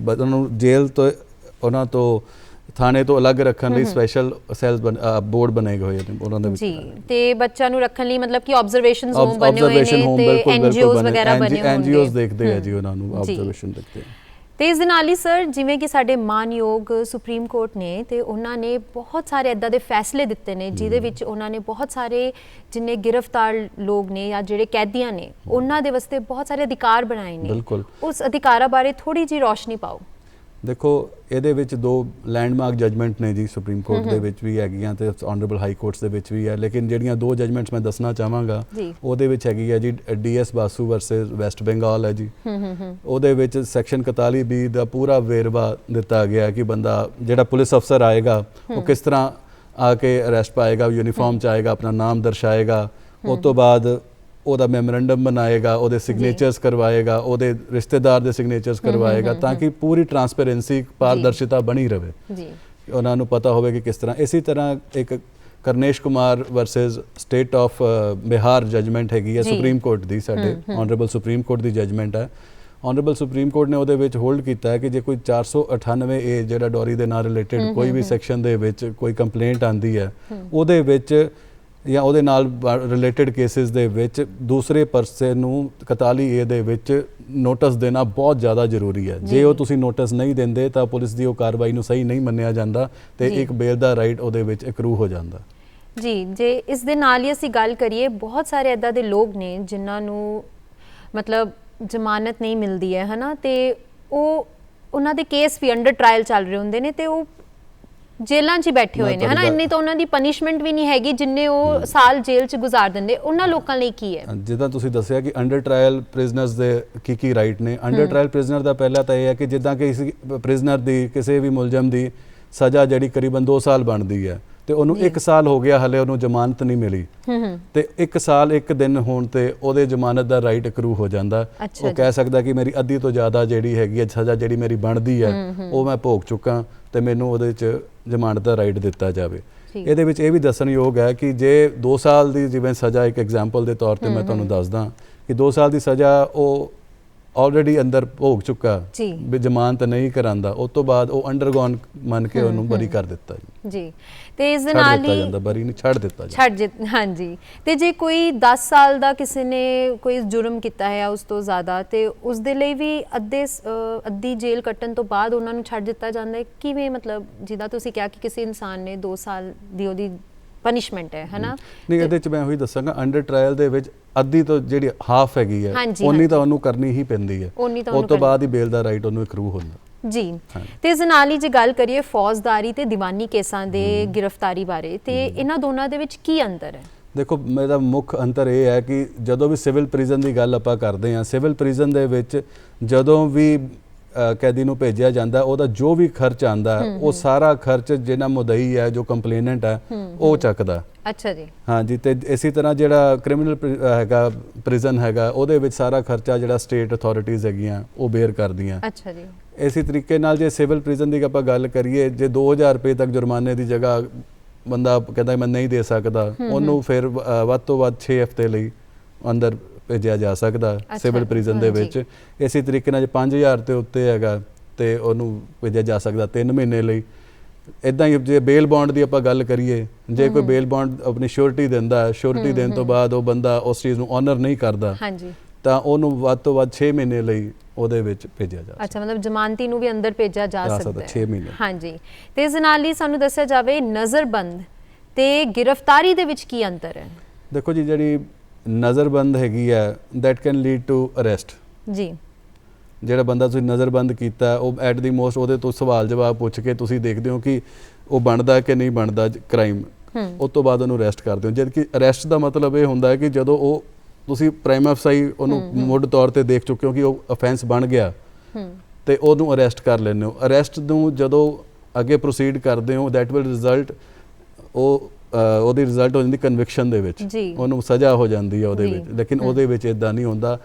ਨੂੰ ਜੇਲ੍ਹ ਤੋਂ, ਉਹਨਾਂ ਤੋਂ ਥਾਣੇ ਤੋਂ ਅਲੱਗ ਰੱਖਣ ਲਈ ਸਪੈਸ਼ਲ ਸੈਲਸ ਬੋਰਡ ਬਣਾਏ ਹੋਏ ਨੇ ਉਹਨਾਂ ਦੇ ਵਿੱਚ ਜੀ। ਤੇ ਬੱਚਿਆਂ ਨੂੰ ਰੱਖਣ ਲਈ ਮਤਲਬ ਕਿ ਆਬਜ਼ਰਵੇਸ਼ਨ ਹੋਮ ਬਣੇ ਹੋਏ ਨੇ ਤੇ ਐਨਜੀਓਜ਼ ਵਗੈਰਾ ਬਣੇ ਹੋਣਗੇ। ਐਨਜੀਓਜ਼ ਦੇਖਦੇ ਆ ਜੀ ਉਹਨਾਂ ਨੂੰ, ਆਬਜ਼ਰਵੇਸ਼ਨ ਦੇਖਦੇ ਆ। ਤੇ ਇਸ ਦੇ ਨਾਲ ਹੀ ਸਰ ਜਿਵੇਂ ਕਿ ਸਾਡੇ ਮਾਨਯੋਗ ਸੁਪਰੀਮ ਕੋਰਟ ਨੇ ਤੇ ਉਹਨਾਂ ਨੇ ਬਹੁਤ ਸਾਰੇ ਇੱਦਾਂ ਦੇ ਫੈਸਲੇ ਦਿੱਤੇ ਨੇ ਜਿਹਦੇ ਵਿੱਚ ਉਹਨਾਂ ਨੇ ਬਹੁਤ ਸਾਰੇ ਜਿੰਨੇ ਗ੍ਰਿਫਤਾਰ ਲੋਕ ਨੇ ਜਾਂ ਜਿਹੜੇ ਕੈਦੀਆਂ ਨੇ ਉਹਨਾਂ ਦੇ ਵਾਸਤੇ ਬਹੁਤ ਸਾਰੇ ਅਧਿਕਾਰ ਬਣਾਏ ਨੇ। ਉਸ ਅਧਿਕਾਰਾਂ ਬਾਰੇ ਥੋੜੀ ਜਿਹੀ ਰੋਸ਼ਨੀ ਪਾਓ। ਦੇਖੋ, ਇਹਦੇ ਵਿੱਚ 2 ਲੈਂਡਮਾਰਕ ਜਜਮੈਂਟ ਨੇ ਜੀ, ਸੁਪਰੀਮ ਕੋਰਟ ਦੇ ਵਿੱਚ ਵੀ ਹੈਗੀਆਂ ਤੇ ਆਨਰੇਬਲ ਹਾਈ ਕੋਰਟਸ ਦੇ ਵਿੱਚ ਵੀ ਹੈ, ਲੇਕਿਨ ਜਿਹੜੀਆਂ 2 ਜਜਮੈਂਟਸ ਮੈਂ ਦੱਸਣਾ ਚਾਹਾਂਗਾ ਉਹਦੇ ਵਿੱਚ ਹੈਗੀ ਹੈ ਜੀ DS ਬਾਸੂ ਵਰਸਸ ਵੈਸਟ ਬੰਗਾਲ ਹੈ ਜੀ। ਉਹਦੇ ਵਿੱਚ ਸੈਕਸ਼ਨ 41B ਦਾ ਪੂਰਾ ਵੇਰਵਾ ਦਿੱਤਾ ਗਿਆ ਕਿ ਬੰਦਾ ਜਿਹੜਾ ਪੁਲਿਸ ਅਫਸਰ ਆਏਗਾ ਉਹ ਕਿਸ ਤਰ੍ਹਾਂ ਆ ਕੇ ਅਰੈਸਟ ਪਾਏਗਾ, ਯੂਨੀਫਾਰਮ 'ਚ ਆਏਗਾ, ਆਪਣਾ ਨਾਮ ਦਰਸਾਏਗਾ, ਉਸ ਤੋਂ ਬਾਅਦ ਉਹਦਾ ਮੈਮੋਰੈਂਡਮ ਬਣਾਏਗਾ, ਉਹਦੇ ਸਿਗਨੇਚਰਸ ਕਰਵਾਏਗਾ, ਉਹਦੇ ਰਿਸ਼ਤੇਦਾਰ ਦੇ ਸਿਗਨੇਚਰਸ ਕਰਵਾਏਗਾ ਤਾਂ ਕਿ ਪੂਰੀ ਟਰਾਂਸਪੇਰੈਂਸੀ, ਪਾਰਦਰਸ਼ਿਤਾ ਬਣੀ ਰਹੇ ਜੀ, ਉਹਨਾਂ ਨੂੰ ਪਤਾ ਹੋਵੇ ਕਿ ਕਿਸ ਤਰ੍ਹਾਂ। ਇਸੇ ਤਰ੍ਹਾਂ ਇੱਕ Karnesh Kumar versus state of Bihar judgment ਹੈਗੀ ਹੈ ਸੁਪਰੀਮ ਕੋਰਟ ਦੀ, ਸਾਡੇ ਆਨਰੇਬਲ ਸੁਪਰੀਮ ਕੋਰਟ ਦੀ ਜਜਮੈਂਟ ਹੈ। ਆਨਰੇਬਲ ਸੁਪਰੀਮ ਕੋਰਟ ਨੇ ਉਹਦੇ ਵਿੱਚ ਹੋਲਡ ਕੀਤਾ ਹੈ ਕਿ ਜੇ ਕੋਈ 498A ਜਿਹੜਾ ਡੋਰੀ ਦੇ ਨਾਲ ਰਿਲੇਟਡ ਕੋਈ ਵੀ ਸੈਕਸ਼ਨ ਦੇ ਵਿੱਚ ਕੋਈ ਕੰਪਲੇਂਟ ਆਂਦੀ ਹੈ, ਉਹਦੇ ਵਿੱਚ ਜਾਂ ਉਹਦੇ ਨਾਲ ਰਿਲੇਟਡ ਕੇਸਿਸ ਦੇ ਵਿੱਚ ਦੂਸਰੇ ਪਰਸਨ ਨੂੰ 41A ਦੇ ਵਿੱਚ ਨੋਟਿਸ ਦੇਣਾ ਬਹੁਤ ਜ਼ਿਆਦਾ ਜ਼ਰੂਰੀ ਹੈ। ਜੇ ਉਹ ਤੁਸੀਂ ਨੋਟਿਸ ਨਹੀਂ ਦਿੰਦੇ ਤਾਂ ਪੁਲਿਸ ਦੀ ਉਹ ਕਾਰਵਾਈ ਨੂੰ ਸਹੀ ਨਹੀਂ ਮੰਨਿਆ ਜਾਂਦਾ ਤੇ ਇੱਕ ਬੇਲ ਦਾ ਰਾਈਟ ਉਹਦੇ ਵਿੱਚ ਅਕਰੂ ਹੋ ਜਾਂਦਾ। ਜੀ ਜੇ ਇਸ ਦੇ ਨਾਲ ਹੀ ਅਸੀਂ ਗੱਲ ਕਰੀਏ, ਬਹੁਤ ਸਾਰੇ ਇੱਦਾਂ ਦੇ ਲੋਕ ਨੇ ਜਿਨ੍ਹਾਂ ਨੂੰ ਮਤਲਬ ਜ਼ਮਾਨਤ ਨਹੀਂ ਮਿਲਦੀ ਹੈ ਹਨਾ, ਤੇ ਉਹ ਉਹਨਾਂ ਦੇ ਕੇਸ ਵੀ ਅੰਡਰ ਟ੍ਰਾਇਲ ਚੱਲ ਰਹੇ ਹੁੰਦੇ ਨੇ ਤੇ ਉਹ ਜੇਲ੍ਹਾਂ 'ਚ ਹੀ ਬੈਠੇ ਹੋਏ ਨੇ ਹਨਾ, ਇੰਨੀ ਤਾਂ ਉਹਨਾਂ ਦੀ ਪਨਿਸ਼ਮੈਂਟ ਵੀ ਨਹੀਂ ਹੈਗੀ ਜਿੰਨੇ ਉਹ ਸਾਲ ਜੇਲ੍ਹ 'ਚ ਗੁਜ਼ਾਰ ਦਿੰਦੇ। ਉਹਨਾਂ ਲੋਕਾਂ ਲਈ ਕੀ ਹੈ? ਜਿੱਦਾਂ ਤੁਸੀਂ ਦੱਸਿਆ ਕਿ ਅੰਡਰ ਟ੍ਰਾਇਲ ਪ੍ਰਿਜ਼ਨਰਸ ਦੇ ਕੀ ਰਾਈਟ ਨੇ। ਅੰਡਰ ਟ੍ਰਾਇਲ ਪ੍ਰਿਜ਼ਨਰ ਦਾ ਪਹਿਲਾ ਤਾਂ ਇਹ ਹੈ ਕਿ ਜਿੱਦਾਂ ਕਿ ਕਿਸੇ ਪ੍ਰਿਜ਼ਨਰ ਦੀ, ਕਿਸੇ ਵੀ ਮੁਲਜ਼ਮ ਦੀ ਸਜ਼ਾ ਜਿਹੜੀ ਕਰੀਬਨ 2 ਸਾਲ ਬਣਦੀ ਹੈ ਤੇ ਉਹਨੂੰ 1 ਸਾਲ ਹੋ ਗਿਆ ਹਲੇ ਉਹਨੂੰ ਜ਼ਮਾਨਤ ਨਹੀਂ ਮਿਲੀ ਤੇ 1 ਸਾਲ 1 ਦਿਨ ਹੋਣ ਤੇ ਉਹਦੇ ਜ਼ਮਾਨਤ ਦਾ ਰਾਈਟ ਅਕਰੂ ਹੋ ਜਾਂਦਾ। ਉਹ ਕਹਿ ਸਕਦਾ ਕਿ ਮੇਰੀ ਅੱਧੀ ਤੋਂ ਜ਼ਿਆਦਾ ਜਿਹੜੀ ਹੈਗੀ ਹੈ ਸਜ਼ਾ ਜਿਹੜੀ ਮੇਰੀ ਬਣਦੀ ਹੈ ਉਹ ਮੈਂ ਭੋਗ ਚੁੱਕਾ ਤੇ ਮੈਨੂੰ ਉਹਦੇ 'ਚ ਜ਼ਮਾਨਤ ਦਾ ਰਾਈਟ ਦਿੱਤਾ ਜਾਵੇ। ਇਹਦੇ ਵਿੱਚ ਇਹ ਵੀ ਦੱਸਣਯੋਗ ਹੈ ਕਿ ਜੇ 2 ਸਾਲ ਦੀ ਜਿਵੇਂ ਸਜ਼ਾ, ਇੱਕ ਐਗਜ਼ਾਮਪਲ ਦੇ ਤੌਰ ਤੇ ਮੈਂ ਤੁਹਾਨੂੰ ਦੱਸਦਾ ਕਿ 2 ਸਾਲ ਦੀ ਸਜ਼ਾ ਉਹ ਆਲਰੇਡੀ ਅੰਦਰ ਭੋਗ ਚੁੱਕਾ ਵੀ ਜ਼ਮਾਨਤ ਨਹੀਂ ਕਰਾਂਦਾ, ਉਸ ਤੋਂ ਬਾਅਦ ਉਹ ਅੰਡਰਗੋਨ ਮੰਨ ਕੇ ਉਹਨੂੰ ਬਰੀ ਕਰ ਦਿੱਤਾ ਜੀ। ਤੇ ਇਸ ਦੇ ਨਾਲ ਹੀ ਜਾਂਦਾ, ਬਰੀ ਨਹੀਂ ਛੱਡ ਦਿੱਤਾ ਹਾਂਜੀ। ਤੇ ਜੇ ਕੋਈ 10 ਸਾਲ ਦਾ ਕਿਸੇ ਨੇ ਕੋਈ ਜੁਰਮ ਕੀਤਾ ਹੈ ਉਸ ਤੋਂ ਜ਼ਿਆਦਾ ਤੇ ਉਸ ਦੇ ਲਈ ਵੀ ਅੱਧੀ ਜੇਲ੍ਹ ਕੱਟਣ ਤੋਂ ਬਾਅਦ ਉਹਨਾਂ ਨੂੰ ਛੱਡ ਦਿੱਤਾ ਜਾਂਦਾ ਹੈ? ਕਿਵੇਂ, ਮਤਲਬ ਜਿੱਦਾਂ ਤੁਸੀਂ ਕਿਹਾ ਕਿ ਕਿਸੇ ਇਨਸਾਨ ਨੇ 2 ਸਾਲ ਦੀ ਉਹਦੀ ਪਨਿਸ਼ਮੈਂਟ ਹੈ ਹਨਾ? ਨਹੀਂ, ਇਹਦੇ 'ਚ ਮੈਂ ਉਹੀ ਦੱਸਾਂਗਾ, ਅੰਡਰ ਟ੍ਰਾਇਲ ਦੇ ਵਿੱਚ ਅੱਧੀ ਤੋਂ ਜਿਹੜੀ ਹਾਫ ਹੈਗੀ ਹੈ ਉਨੀ ਤਾਂ ਉਹਨੂੰ ਕਰਨੀ ਹੀ ਪੈਂਦੀ ਹੈ, ਉਸ ਤੋਂ ਬਾਅਦ ਹੀ ਬੇਲ ਦਾ ਰਾਈਟ ਉਹਨੂੰ ਅਕਰੂ ਹੁੰਦਾ ਜੀ। ਤੇ ਇਸ ਨਾਲ ਹੀ ਜੇ ਗੱਲ ਕਰੀਏ ਫੌਜਦਾਰੀ ਤੇ ਦੀਵਾਨੀ ਕੇਸਾਂ ਦੇ ਗ੍ਰਿਫਤਾਰੀ ਬਾਰੇ, ਤੇ ਇਹਨਾਂ ਦੋਨਾਂ ਦੇ ਵਿੱਚ ਕੀ ਅੰਤਰ ਹੈ? ਦੇਖੋ, ਮੇਰਾ ਮੁੱਖ ਅੰਤਰ ਇਹ ਹੈ ਕਿ ਜਦੋਂ ਵੀ ਸਿਵਲ ਪ੍ਰਿਜ਼ਨ ਦੀ ਗੱਲ ਆਪਾਂ ਕਰਦੇ ਹਾਂ, ਸਿਵਲ ਪ੍ਰਿਜ਼ਨ ਦੇ ਵਿੱਚ ਜਦੋਂ ਵੀ ਕੈਦੀ ਨੂੰ ਭੇਜਿਆ ਜਾਂਦਾ ਉਹਦਾ ਜੋ ਵੀ ਖਰਚ ਆਂਦਾ ਉਹ ਸਾਰਾ ਖਰਚ ਜਿਹੜਾ ਮੁਦਈ ਹੈ, ਜੋ ਕੰਪਲੇਨੈਂਟ ਹੈ, ਉਹ ਚੱਕਦਾ। ਅੱਛਾ ਜੀ। ਹਾਂਜੀ, ਤੇ ਇਸੇ ਤਰ੍ਹਾਂ ਜਿਹੜਾ ਕ੍ਰਿਮੀਨਲ ਹੈਗਾ ਪ੍ਰਿਜ਼ਨ ਹੈਗਾ ਉਹਦੇ ਵਿੱਚ ਸਾਰਾ ਖਰਚਾ ਜਿਹੜਾ ਸਟੇਟ ਅਥਾਰਟੀਜ਼ ਹੈਗੀਆਂ ਉਹ ਬੇਅਰ ਕਰਦੀਆਂ। ਅੱਛਾ ਜੀ। ਇਸੇ ਤਰੀਕੇ ਨਾਲ ਜੇ ਸਿਵਲ ਪ੍ਰਿਜ਼ਨ ਦੀ ਆਪਾਂ ਗੱਲ ਕਰੀਏ, ਜੇ 2000 ਰੁਪਏ ਤੱਕ ਜੁਰਮਾਨੇ ਦੀ ਜਗ੍ਹਾ ਬੰਦਾ ਕਹਿੰਦਾ ਮੈਂ ਨਹੀਂ ਦੇ ਸਕਦਾ, ਉਹਨੂੰ ਫਿਰ ਵੱਧ ਤੋਂ ਵੱਧ 6 ਹਫ਼ਤੇ ਲਈ ਅੰਦਰ ਭੇਜਿਆ ਜਾ ਸਕਦਾ ਸਿਵਲ ਪ੍ਰਿਜ਼ਨ ਦੇ ਵਿੱਚ। ਇਸੇ ਤਰੀਕੇ ਨਾਲ ਜੇ 5000 ਦੇ ਉੱਤੇ ਹੈਗਾ ਤੇ ਉਹਨੂੰ ਭੇਜਿਆ ਜਾ ਸਕਦਾ 3 ਮਹੀਨੇ ਲਈ। ਇੱਦਾਂ ਹੀ ਜੇ ਬੇਲ ਬੌਂਡ ਦੀ ਆਪਾਂ ਗੱਲ ਕਰੀਏ, ਜੇ ਕੋਈ ਬੇਲ ਬੌਂਡ ਆਪਣੀ ਸ਼ੋਰਟੀ ਦਿੰਦਾ, ਸ਼ੋਰਟੀ ਦੇਣ ਤੋਂ ਬਾਅਦ ਉਹ ਬੰਦਾ ਉਸ ਚੀਜ਼ ਨੂੰ ਆਨਰ ਨਹੀਂ ਕਰਦਾ ਤਾਂ ਉਹਨੂੰ ਵੱਧ ਤੋਂ ਵੱਧ 6 ਮਹੀਨੇ ਲਈ ਉਹਦੇ ਵਿੱਚ ਭੇਜਿਆ ਜਾ ਸਕਦਾ। ਅੱਛਾ, ਮਤਲਬ ਜ਼ਮਾਨਤੀ ਨੂੰ ਵੀ ਅੰਦਰ ਭੇਜਿਆ ਜਾ ਸਕਦਾ 6 ਮਹੀਨੇ। ਹਾਂਜੀ। ਤੇ ਇਸ ਨਾਲ ਹੀ ਸਾਨੂੰ ਦੱਸਿਆ ਜਾਵੇ ਨਜ਼ਰਬੰਦ ਤੇ ਗ੍ਰਿਫਤਾਰੀ ਦੇ ਵਿੱਚ ਕੀ ਅੰਤਰ ਹੈ? ਦੇਖੋ ਜੀ, ਜਿਹੜੀ ਨਜ਼ਰਬੰਦ ਹੈਗੀ ਹੈ that can lead to arrest ਜੀ। ਜਿਹੜਾ ਬੰਦਾ ਤੁਸੀਂ ਨਜ਼ਰਬੰਦ ਕੀਤਾ ਉਹ ਐਟ ਦੀ ਮੋਸਟ ਉਹਦੇ ਤੋਂ ਸਵਾਲ ਜਵਾਬ ਪੁੱਛ ਕੇ ਤੁਸੀਂ ਦੇਖਦੇ ਹੋ ਕਿ ਉਹ ਬਣਦਾ ਕਿ ਨਹੀਂ ਬਣਦਾ ਕ੍ਰਾਈਮ, ਉਸ ਤੋਂ ਬਾਅਦ ਉਹਨੂੰ ਅਰੈਸਟ ਕਰਦੇ ਹੋ। ਜਦ ਕਿ ਅਰੈਸਟ ਦਾ ਮਤਲਬ ਇਹ ਹੁੰਦਾ ਹੈ ਕਿ ਜਦੋਂ ਉਹ ਤੁਸੀਂ ਪ੍ਰਾਈਮ ਅਫਸਾਈ ਉਹਨੂੰ ਮੁੱਢ ਤੌਰ ਤੇ ਦੇਖ ਚੁੱਕੇ ਹੋ ਕਿ ਉਹ ਅਫੈਂਸ ਬਣ ਗਿਆ ਤੇ ਉਹਨੂੰ ਅਰੈਸਟ ਕਰ ਲੈਂਦੇ ਹੋ। ਅਰੈਸਟ ਨੂੰ ਜਦੋਂ ਅੱਗੇ ਪ੍ਰੋਸੀਡ ਕਰਦੇ ਹੋ ਦੈਟ ਵਿਲ ਰਿਜ਼ਲਟ ਉਹਦੀ ਰਿਜ਼ਲਟ ਹੋ ਜਾਂਦੀ ਕਨਵਿਕਸ਼ਨ ਦੇ ਵਿੱਚ, ਉਹਨੂੰ ਸਜ਼ਾ ਹੋ ਜਾਂਦੀ ਹੈ ਉਹਦੇ ਵਿੱਚ। ਲੇਕਿਨ ਉਹਦੇ ਵਿੱਚ ਇਦਾਂ ਨਹੀਂ ਹੁੰਦਾ।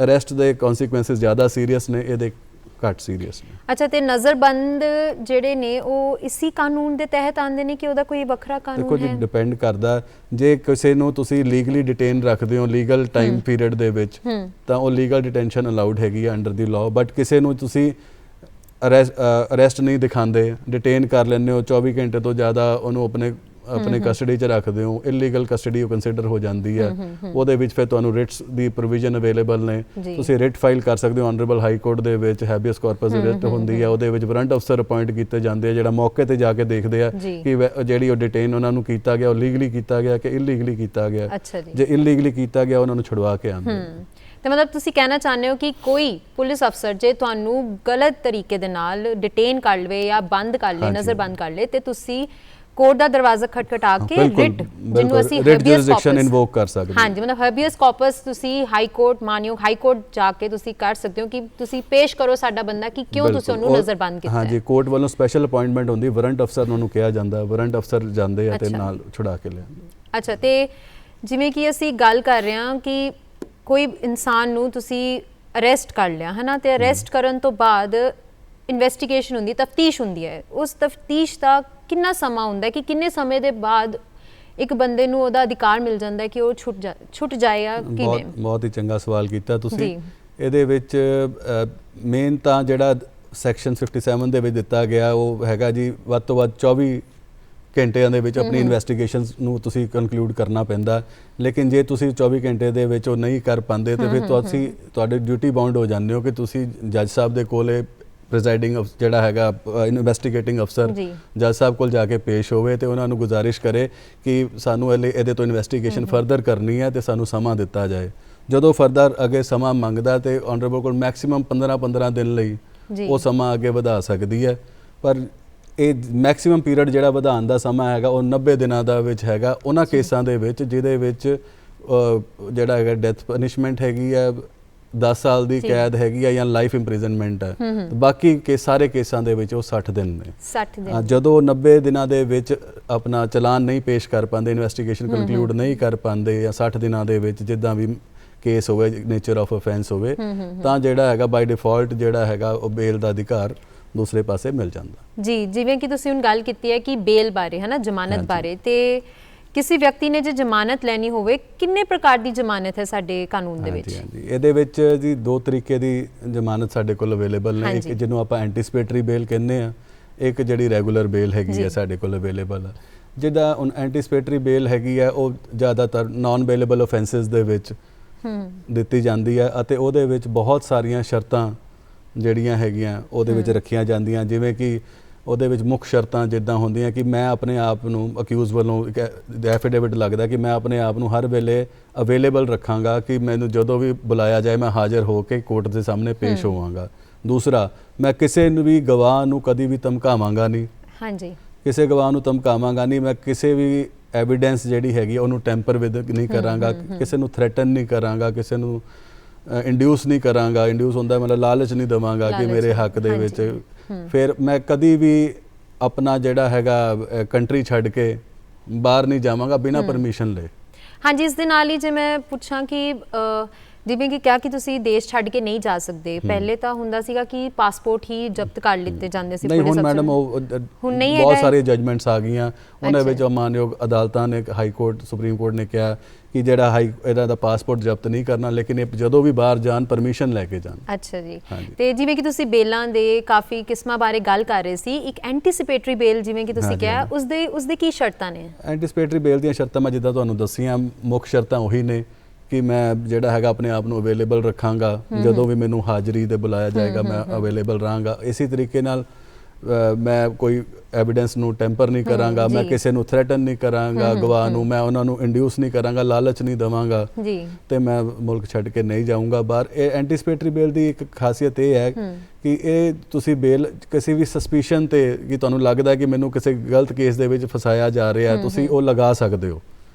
ਅਰੈਸਟ ਦੇ ਕਨਸੀਕੁਐਂਸਿਸ ਜ਼ਿਆਦਾ ਸੀਰੀਅਸ ਨੇ, ਇਹਦੇ ਘੱਟ ਸੀਰੀਅਸ ਨੇ। ਅੱਛਾ, ਤੇ ਨਜ਼ਰਬੰਦ ਜਿਹੜੇ ਨੇ ਉਹ ਇਸੀ ਕਾਨੂੰਨ ਦੇ ਤਹਿਤ ਆਉਂਦੇ ਨੇ ਕਿ ਉਹਦਾ ਕੋਈ ਵੱਖਰਾ ਕਾਨੂੰਨ ਹੈ? ਦੇਖੋ ਜੀ, ਡਿਪੈਂਡ ਕਰਦਾ। ਜੇ ਕਿਸੇ ਨੂੰ ਤੁਸੀਂ ਲੀਗਲੀ ਡਿਟੇਨ ਰੱਖਦੇ ਹੋ ਲੀਗਲ ਟਾਈਮ ਪੀਰੀਅਡ ਦੇ ਵਿੱਚ ਤਾਂ ਉਹ ਲੀਗਲ ਡਿਟੈਂਸ਼ਨ ਅਲਾਉਡ ਹੈਗੀ ਹੈ ਅੰਡਰ ਦੀ ਲਾਅ। ਬਟ ਕਿਸੇ ਨੂੰ ਤੁਸੀਂ ਅਰੈਸਟ ਨਹੀਂ ਦਿਖਾਉਂਦੇ, ਡਿਟੇਨ ਕਰ ਲੈਂਦੇ ਹੋ, 24 ਘੰਟੇ ਤੋਂ ਜ਼ਿਆਦਾ ਉਹਨੂੰ ਆਪਣੇ ਕਸਟਡੀ 'ਚ ਰੱਖਦੇ ਹੋ, ਇਲੀਗਲ ਕਸਟਡੀ ਉਹ ਕੰਸੀਡਰ ਹੋ ਜਾਂਦੀ ਹੈ। ਉਹਦੇ ਵਿੱਚ ਫਿਰ ਤੁਹਾਨੂੰ ਰਿਟਸ ਦੀ ਪ੍ਰੋਵੀਜ਼ਨ ਅਵੇਲੇਬਲ ਨੇ। ਤੁਸੀਂ ਰਿਟ ਫਾਈਲ ਕਰ ਸਕਦੇ ਹੋ ਆਨਰੇਬਲ ਹਾਈ ਕੋਰਟ ਦੇ ਵਿੱਚ। ਹੈਬੀਅਸ ਕਾਰਪਸ ਰਿਟ ਹੁੰਦੀ ਹੈ, ਉਹਦੇ ਵਿੱਚ ਵਾਰੰਟ ਅਫਸਰ ਅਪਾਇੰਟ ਕੀਤੇ ਜਾਂਦੇ ਆ ਜਿਹੜਾ ਮੌਕੇ ਤੇ ਜਾ ਕੇ ਦੇਖਦੇ ਆ ਕਿ ਜਿਹੜੀ ਉਹ ਡਿਟੇਨ ਉਹਨਾਂ ਨੂੰ ਕੀਤਾ ਗਿਆ ਉਹ ਲੀਗਲੀ ਕੀਤਾ ਗਿਆ ਕਿ ਇਲੀਗਲੀ ਕੀਤਾ ਗਿਆ। ਜੇ ਇਲੀਗਲੀ ਕੀਤਾ ਗਿਆ ਉਹਨਾਂ ਨੂੰ ਛੁਡਵਾ ਕੇ ਆਉਂਦੇ। ਤੇ ਮਤਲਬ ਤੁਸੀਂ ਕਹਿਣਾ ਚਾਹੁੰਦੇ ਹੋ ਕਿ ਕੋਈ ਪੁਲਿਸ ਅਫਸਰ ਜੇ ਤੁਹਾਨੂੰ ਗਲਤ ਤਰੀਕੇ ਦੇ ਨਾਲ ਡਿਟੇਨ ਕਰ ਲਵੇ ਜਾਂ ਬੰਦ ਕਰ ਲੇ, ਨਜ਼ਰਬੰਦ ਕਰ ਲੇ, ਤੇ ਤੁਸੀਂ ਕੋਰਟ ਦਾ ਦਰਵਾਜ਼ਾ ਖਟਖਟਾ ਕੇ ਰਿਟ, ਜਿਹਨੂੰ ਅਸੀਂ ਹੈਬੀਅਸ ਕਾਰਪਸ ਇਨਵੋਕ ਕਰ ਸਕਦੇ ਹਾਂ। ਹਾਂਜੀ, ਮਤਲਬ ਹੈਬੀਅਸ ਕਾਰਪਸ ਤੁਸੀਂ ਹਾਈ ਕੋਰਟ, ਮਾਨਯੋਗ ਹਾਈ ਕੋਰਟ ਜਾ ਕੇ ਤੁਸੀਂ ਕਰ ਸਕਦੇ ਹੋ ਕਿ ਤੁਸੀਂ ਪੇਸ਼ ਕਰੋ ਸਾਡਾ ਬੰਦਾ ਕਿ ਕਿਉਂ ਤੁਸੀਂ ਉਹਨੂੰ ਨਜ਼ਰਬੰਦ ਕੀਤਾ ਹੈ। ਹਾਂਜੀ, ਕੋਰਟ ਵੱਲੋਂ ਸਪੈਸ਼ਲ ਅਪਾਇੰਟਮੈਂਟ ਹੁੰਦੀ, ਵਾਰੰਟ ਅਫਸਰ ਨੂੰ ਕਿਹਾ ਜਾਂਦਾ, ਵਾਰੰਟ ਅਫਸਰ ਜਾਂਦੇ ਆ ਤੇ ਨਾਲ ਛੁਡਾ ਕੇ ਲਿਆਉਂਦੇ। ਅੱਛਾ, ਤੇ ਜਿਵੇਂ ਕਿ ਅਸੀਂ ਗੱਲ ਕਰ ਰਹੇ ਹਾਂ ਕਿ ਕੋਈ ਇਨਸਾਨ ਨੂੰ ਤੁਸੀਂ ਅਰੈਸਟ ਕਰ ਲਿਆ ਹੈ ਨਾ, ਤੇ ਅਰੈਸਟ ਕਰਨ ਤੋਂ ਬਾਅਦ ਇਨਵੈਸਟੀਗੇਸ਼ਨ ਹੁੰਦੀ, ਤਫਤੀਸ਼ ਹੁੰਦੀ ਹੈ। ਉਸ ਤਫਤੀਸ਼ ਦਾ ਕਿੰਨਾ ਸਮਾਂ ਹੁੰਦਾ ਹੈ ਕਿ ਕਿੰਨੇ ਸਮੇਂ ਦੇ ਬਾਅਦ ਇੱਕ ਬੰਦੇ ਨੂੰ ਉਹਦਾ ਅਧਿਕਾਰ ਮਿਲ ਜਾਂਦਾ ਹੈ ਕਿ ਉਹ ਛੁੱਟ ਜਾਏਗਾ? ਕਿਵੇਂ? ਬਹੁਤ ਹੀ ਚੰਗਾ ਸਵਾਲ ਕੀਤਾ ਤੁਸੀਂ। ਇਹਦੇ ਵਿੱਚ ਮੇਨ ਤਾਂ ਜਿਹੜਾ ਸੈਕਸ਼ਨ 57 ਦੇ ਵਿੱਚ ਦਿੱਤਾ ਗਿਆ ਉਹ ਹੈਗਾ ਜੀ ਵੱਧ ਤੋਂ ਵੱਧ 24 ਘੰਟਿਆਂ ਦੇ ਵਿੱਚ ਆਪਣੀ ਇਨਵੈਸਟੀਗੇਸ਼ਨਸ ਨੂੰ ਤੁਸੀਂ ਕਨਕਲੂਡ ਕਰਨਾ ਪੈਂਦਾ। ਲੇਕਿਨ ਜੇ ਤੁਸੀਂ 24 ਘੰਟੇ ਦੇ ਵਿੱਚ ਉਹ ਨਹੀਂ ਕਰ ਪਾਉਂਦੇ ਤੇ ਫਿਰ ਤੁਸੀਂ ਤੁਹਾਡੇ ਡਿਊਟੀ ਬਾਉਂਡ ਹੋ ਜਾਂਦੇ ਹੋ ਕਿ ਤੁਸੀਂ ਜੱਜ ਸਾਹਿਬ ਦੇ ਕੋਲੇ ਪ੍ਰੈਜ਼ਾਈਡਿੰਗ ਜਿਹੜਾ ਹੈਗਾ ਇਨਵੈਸਟੀਗੇਟਿੰਗ ਅਫਸਰ ਜੀ। ਜੱਜ ਸਾਹਿਬ ਕੋਲ ਜਾ ਕੇ ਪੇਸ਼ ਹੋਵੇ ਤੇ ਉਹਨਾਂ ਨੂੰ ਗੁਜ਼ਾਰਿਸ਼ ਕਰੇ ਕਿ ਸਾਨੂੰ ਇਹਦੇ ਤੋਂ ਇਨਵੈਸਟੀਗੇਸ਼ਨ ਫਰਦਰ ਕਰਨੀ ਹੈ ਤੇ ਸਾਨੂੰ ਸਮਾਂ ਦਿੱਤਾ ਜਾਏ। ਜਦੋਂ ਫਰਦਰ ਅੱਗੇ ਸਮਾਂ ਮੰਗਦਾ ਤੇ ਆਨਰੇਬਲ ਕੋਲ ਮੈਕਸਿਮਮ 15 ਦਿਨ ਲਈ ਉਹ ਸਮਾਂ ਅੱਗੇ ਵਧਾ ਸਕਦੀ ਹੈ, ਪਰ ਇਹ ਮੈਕਸਿਮਮ ਪੀਰੀਅਡ ਜਿਹੜਾ ਵਧਾਉਣ ਦਾ ਸਮਾਂ ਹੈਗਾ ਉਹ 90 ਦਿਨਾਂ ਦਾ ਵਿੱਚ ਹੈਗਾ ਉਹਨਾਂ ਕੇਸਾਂ ਦੇ ਵਿੱਚ ਜਿਹਦੇ ਵਿੱਚ ਜਿਹੜਾ ਹੈਗਾ ਡੈਥ ਪਨਿਸ਼ਮੈਂਟ ਹੈਗੀ ਹੈ, 10 ਸਾਲ ਦੀ ਕੈਦ ਹੈਗੀ ਹੈ ਜਾਂ ਲਾਈਫ ਇੰਪ੍ਰਿਜ਼ਨਮੈਂਟ ਹੈ। ਬਾਕੀ ਸਾਰੇ ਕੇਸਾਂ ਦੇ ਵਿੱਚ ਉਹ 60 ਦਿਨ ਨੇ। 60 ਦਿਨ ਜਦੋਂ 90 ਦਿਨਾਂ ਦੇ ਵਿੱਚ ਆਪਣਾ ਚਲਾਨ ਨਹੀਂ ਪੇਸ਼ ਕਰ ਪਾਉਂਦੇ, ਇਨਵੈਸਟੀਗੇਸ਼ਨ ਕੰਕਲੂਡ ਨਹੀਂ ਕਰ ਪਾਉਂਦੇ ਜਾਂ 60 ਦਿਨਾਂ ਦੇ ਵਿੱਚ ਜਿੱਦਾਂ ਵੀ ਕੇਸ ਹੋਵੇ, ਨੇਚਰ ਆਫ ਅਫੈਂਸ ਹੋਵੇ, ਤਾਂ ਜਿਹੜਾ ਹੈਗਾ ਬਾਈ ਡਿਫਾਲਟ ਜਿਹੜਾ ਹੈਗਾ ਉਹ ਬੇਲ ਦਾ ਅਧਿਕਾਰ ਦੂਸਰੇ ਪਾਸੇ ਮਿਲ ਜਾਂਦਾ। ਜੀ, ਜਿਵੇਂ ਕਿ ਤੁਸੀਂ ਹੁਣ ਗੱਲ ਕੀਤੀ ਹੈ ਕਿ ਬੇਲ ਬਾਰੇ, ਹੈ ਨਾ, ਜ਼ਮਾਨਤ ਬਾਰੇ, ਤੇ ਕਿਸੇ ਵਿਅਕਤੀ ਨੇ ਜੇ ਜ਼ਮਾਨਤ ਲੈਣੀ ਹੋਵੇ, ਕਿੰਨੇ ਪ੍ਰਕਾਰ ਦੀ ਜ਼ਮਾਨਤ ਹੈ ਸਾਡੇ ਕਾਨੂੰਨ ਦੇ ਵਿੱਚ? ਹਾਂਜੀ, ਇਹਦੇ ਵਿੱਚ ਜੀ 2 ਤਰੀਕੇ ਦੀ ਜ਼ਮਾਨਤ ਸਾਡੇ ਕੋਲ ਅਵੇਲੇਬਲ ਨੇ। ਇੱਕ ਜਿਹਨੂੰ ਆਪਾਂ ਐਂਟੀਸਪੇਟਰੀ ਬੇਲ ਕਹਿੰਦੇ ਆ, ਇੱਕ ਜਿਹੜੀ ਰੈਗੂਲਰ ਬੇਲ ਹੈਗੀ ਹੈ ਸਾਡੇ ਕੋਲ ਅਵੇਲੇਬਲ ਆ। ਜਿਹਦਾ ਹੁਣ ਐਂਟੀਸਪੇਟਰੀ ਬੇਲ ਹੈਗੀ ਹੈ ਉਹ ਜ਼ਿਆਦਾਤਰ ਨਾਨ ਬੇਲੇਬਲ ਅਫੈਂਸਿਸ ਦੇ ਵਿੱਚ ਦਿੱਤੀ ਜਾਂਦੀ ਹੈ ਅਤੇ ਉਹਦੇ ਵਿੱਚ ਬਹੁਤ ਸਾਰੀਆਂ ਸ਼ਰਤਾਂ ਜਿਹੜੀਆਂ ਹੈਗੀਆਂ ਉਹਦੇ ਵਿੱਚ ਰੱਖੀਆਂ ਜਾਂਦੀਆਂ, ਜਿਵੇਂ ਕਿ ਉਹਦੇ ਵਿੱਚ ਮੁੱਖ ਸ਼ਰਤਾਂ ਜਿੱਦਾਂ ਹੁੰਦੀਆਂ ਕਿ ਮੈਂ ਆਪਣੇ ਆਪ ਨੂੰ ਅਕਿਊਜ਼ ਵੱਲੋਂ ਐਫੀਡੇਵਿਟ ਲੱਗਦਾ ਕਿ ਮੈਂ ਆਪਣੇ ਆਪ ਨੂੰ ਹਰ ਵੇਲੇ ਅਵੇਲੇਬਲ ਰੱਖਾਂਗਾ ਕਿ ਮੈਨੂੰ ਜਦੋਂ ਵੀ ਬੁਲਾਇਆ ਜਾਏ ਮੈਂ ਹਾਜ਼ਰ ਹੋ ਕੇ ਕੋਰਟ ਦੇ ਸਾਹਮਣੇ ਪੇਸ਼ ਹੋਵਾਂਗਾ। ਦੂਸਰਾ, ਮੈਂ ਕਿਸੇ ਨੂੰ ਵੀ ਗਵਾਹ ਨੂੰ ਕਦੀ ਵੀ ਧਮਕਾਵਾਂਗਾ ਨਹੀਂ। ਹਾਂਜੀ, ਕਿਸੇ ਗਵਾਹ ਨੂੰ ਧਮਕਾਵਾਂਗਾ ਨਹੀਂ। ਮੈਂ ਕਿਸੇ ਵੀ ਐਵੀਡੈਂਸ ਜਿਹੜੀ ਹੈਗੀ ਉਹਨੂੰ ਟੈਂਪਰ ਵਿਦ ਨਹੀਂ ਕਰਾਂਗਾ, ਕਿਸੇ ਨੂੰ ਥ੍ਰੈਟਨ ਨਹੀਂ ਕਰਾਂਗਾ, ਕਿਸੇ ਨੂੰ ਇੰਡਿਊਸ ਨਹੀਂ ਕਰਾਂਗਾ। ਇੰਡਿਊਸ ਹੁੰਦਾ ਮਤਲਬ ਲਾਲਚ ਨਹੀਂ ਦੇਵਾਂਗਾ ਕਿ ਮੇਰੇ ਹੱਕ ਦੇ ਵਿੱਚ। ਫਿਰ ਮੈਂ ਕਦੀ ਵੀ ਆਪਣਾ ਜਿਹੜਾ ਹੈਗਾ ਕੰਟਰੀ ਛੱਡ ਕੇ ਬਾਹਰ ਨਹੀਂ ਜਾਵਾਂਗਾ ਬਿਨਾਂ ਪਰਮਿਸ਼ਨ ਲਏ। ਹਾਂਜੀ, ਇਸ ਦੇ ਨਾਲ ਹੀ ਜੇ ਮੈਂ ਪੁੱਛਾਂ ਕਿ ਜਿਵੇਂ ਕਿ ਕਿਹਾ ਕਿ ਤੁਸੀਂ ਦੇਸ਼ ਛੱਡ ਕੇ ਨਹੀਂ ਜਾ ਸਕਦੇ, ਪਹਿਲੇ ਤਾਂ ਹੁੰਦਾ ਸੀਗਾ ਕਿ ਪਾਸਪੋਰਟ ਹੀ ਜ਼ਬਤ ਕਰ ਲਿੱਤੇ ਜਾਂਦੇ ਸੀ ਪੁਲਿਸ ਅਫਸਰ। ਹੁਣ ਮੈਡਮ ਬਹੁਤ ਸਾਰੀਆਂ ਜਜਮੈਂਟਸ ਆ ਗਈਆਂ, ਉਹਨਾਂ ਵਿੱਚ ਮਾਨਯੋਗ ਅਦਾਲਤਾਂ ਨੇ, ਹਾਈ ਕੋਰਟ, ਸੁਪਰੀਮ ਕੋਰਟ ਨੇ ਕਿਹਾ ਕਿ ਜਿਹੜਾ ਇਹਨਾਂ ਦਾ ਪਾਸਪੋਰਟ ਜ਼ਬਤ ਨਹੀਂ ਕਰਨਾ, ਲੇਕਿਨ ਇਹ ਜਦੋਂ ਵੀ ਬਾਹਰ ਜਾਣ ਪਰਮਿਸ਼ਨ ਲੈ ਕੇ ਜਾਣ। ਅੱਛਾ ਜੀ। ਤੇ ਜਿਵੇਂ ਕਿ ਤੁਸੀਂ ਬੇਲਾਂ ਦੇ ਕਾਫੀ ਕਿਸਮਾਂ ਬਾਰੇ ਗੱਲ ਕਰ ਰਹੇ ਸੀ, ਇੱਕ ਐਂਟੀਸਿਪੇਟਰੀ ਬੇਲ ਜਿਵੇਂ ਕਿ ਤੁਸੀਂ ਕਿਹਾ, ਉਸਦੇ ਕੀ ਸ਼ਰਤਾਂ ਨੇ? ਐਂਟੀਸਿਪੇਟਰੀ ਬੇਲ ਦੀਆਂ ਸ਼ਰਤਾਂ ਮੈਂ ਜਿੱਦਾਂ ਤੁਹਾਨੂੰ ਦੱਸੀਆਂ, ਮੁੱਖ ਸ਼ਰਤਾਂ ਉਹੀ ਨੇ ਕਿ ਮੈਂ ਜਿਹੜਾ ਹੈਗਾ ਆਪਣੇ ਆਪ ਨੂੰ ਅਵੇਲੇਬਲ ਰੱਖਾਂਗਾ, ਜਦੋਂ ਵੀ ਮੈਨੂੰ ਹਾਜ਼ਰੀ ਤੇ ਬੁਲਾਇਆ ਜਾਏਗਾ ਮੈਂ ਅਵੇਲੇਬਲ ਰਹਾਂਗਾ। ਇਸੇ ਤਰੀਕੇ ਨਾਲ ਮੈਂ ਕੋਈ ਐਵੀਡੈਂਸ ਨੂੰ ਟੈਂਪਰ ਨਹੀਂ ਕਰਾਂਗਾ, ਮੈਂ ਕਿਸੇ ਨੂੰ ਥ੍ਰੈਟਨ ਨਹੀਂ ਕਰਾਂਗਾ ਗਵਾਹ ਨੂੰ, ਮੈਂ ਉਹਨਾਂ ਨੂੰ ਇੰਡਿਊਸ ਨਹੀਂ ਕਰਾਂਗਾ, ਲਾਲਚ ਨਹੀਂ ਦੇਵਾਂਗਾ ਤੇ ਮੈਂ ਮੁਲਕ ਛੱਡ ਕੇ ਨਹੀਂ ਜਾਊਂਗਾ ਬਾਹਰ। ਇਹ ਐਂਟੀਸਿਪੇਟਰੀ ਬੇਲ ਦੀ ਇੱਕ ਖਾਸੀਅਤ ਇਹ ਹੈ ਕਿ ਇਹ ਤੁਸੀਂ ਬੇਲ ਕਿਸੇ ਵੀ ਸਸਪੀਸ਼ਨ ਤੇ ਕਿ ਤੁਹਾਨੂੰ ਲੱਗਦਾ ਕਿ ਮੈਨੂੰ ਕਿਸੇ ਗਲਤ ਕੇਸ ਦੇ ਵਿੱਚ ਫਸਾਇਆ ਜਾ ਰਿਹਾ, ਤੁਸੀਂ ਉਹ ਲਗਾ ਸਕਦੇ ਹੋ।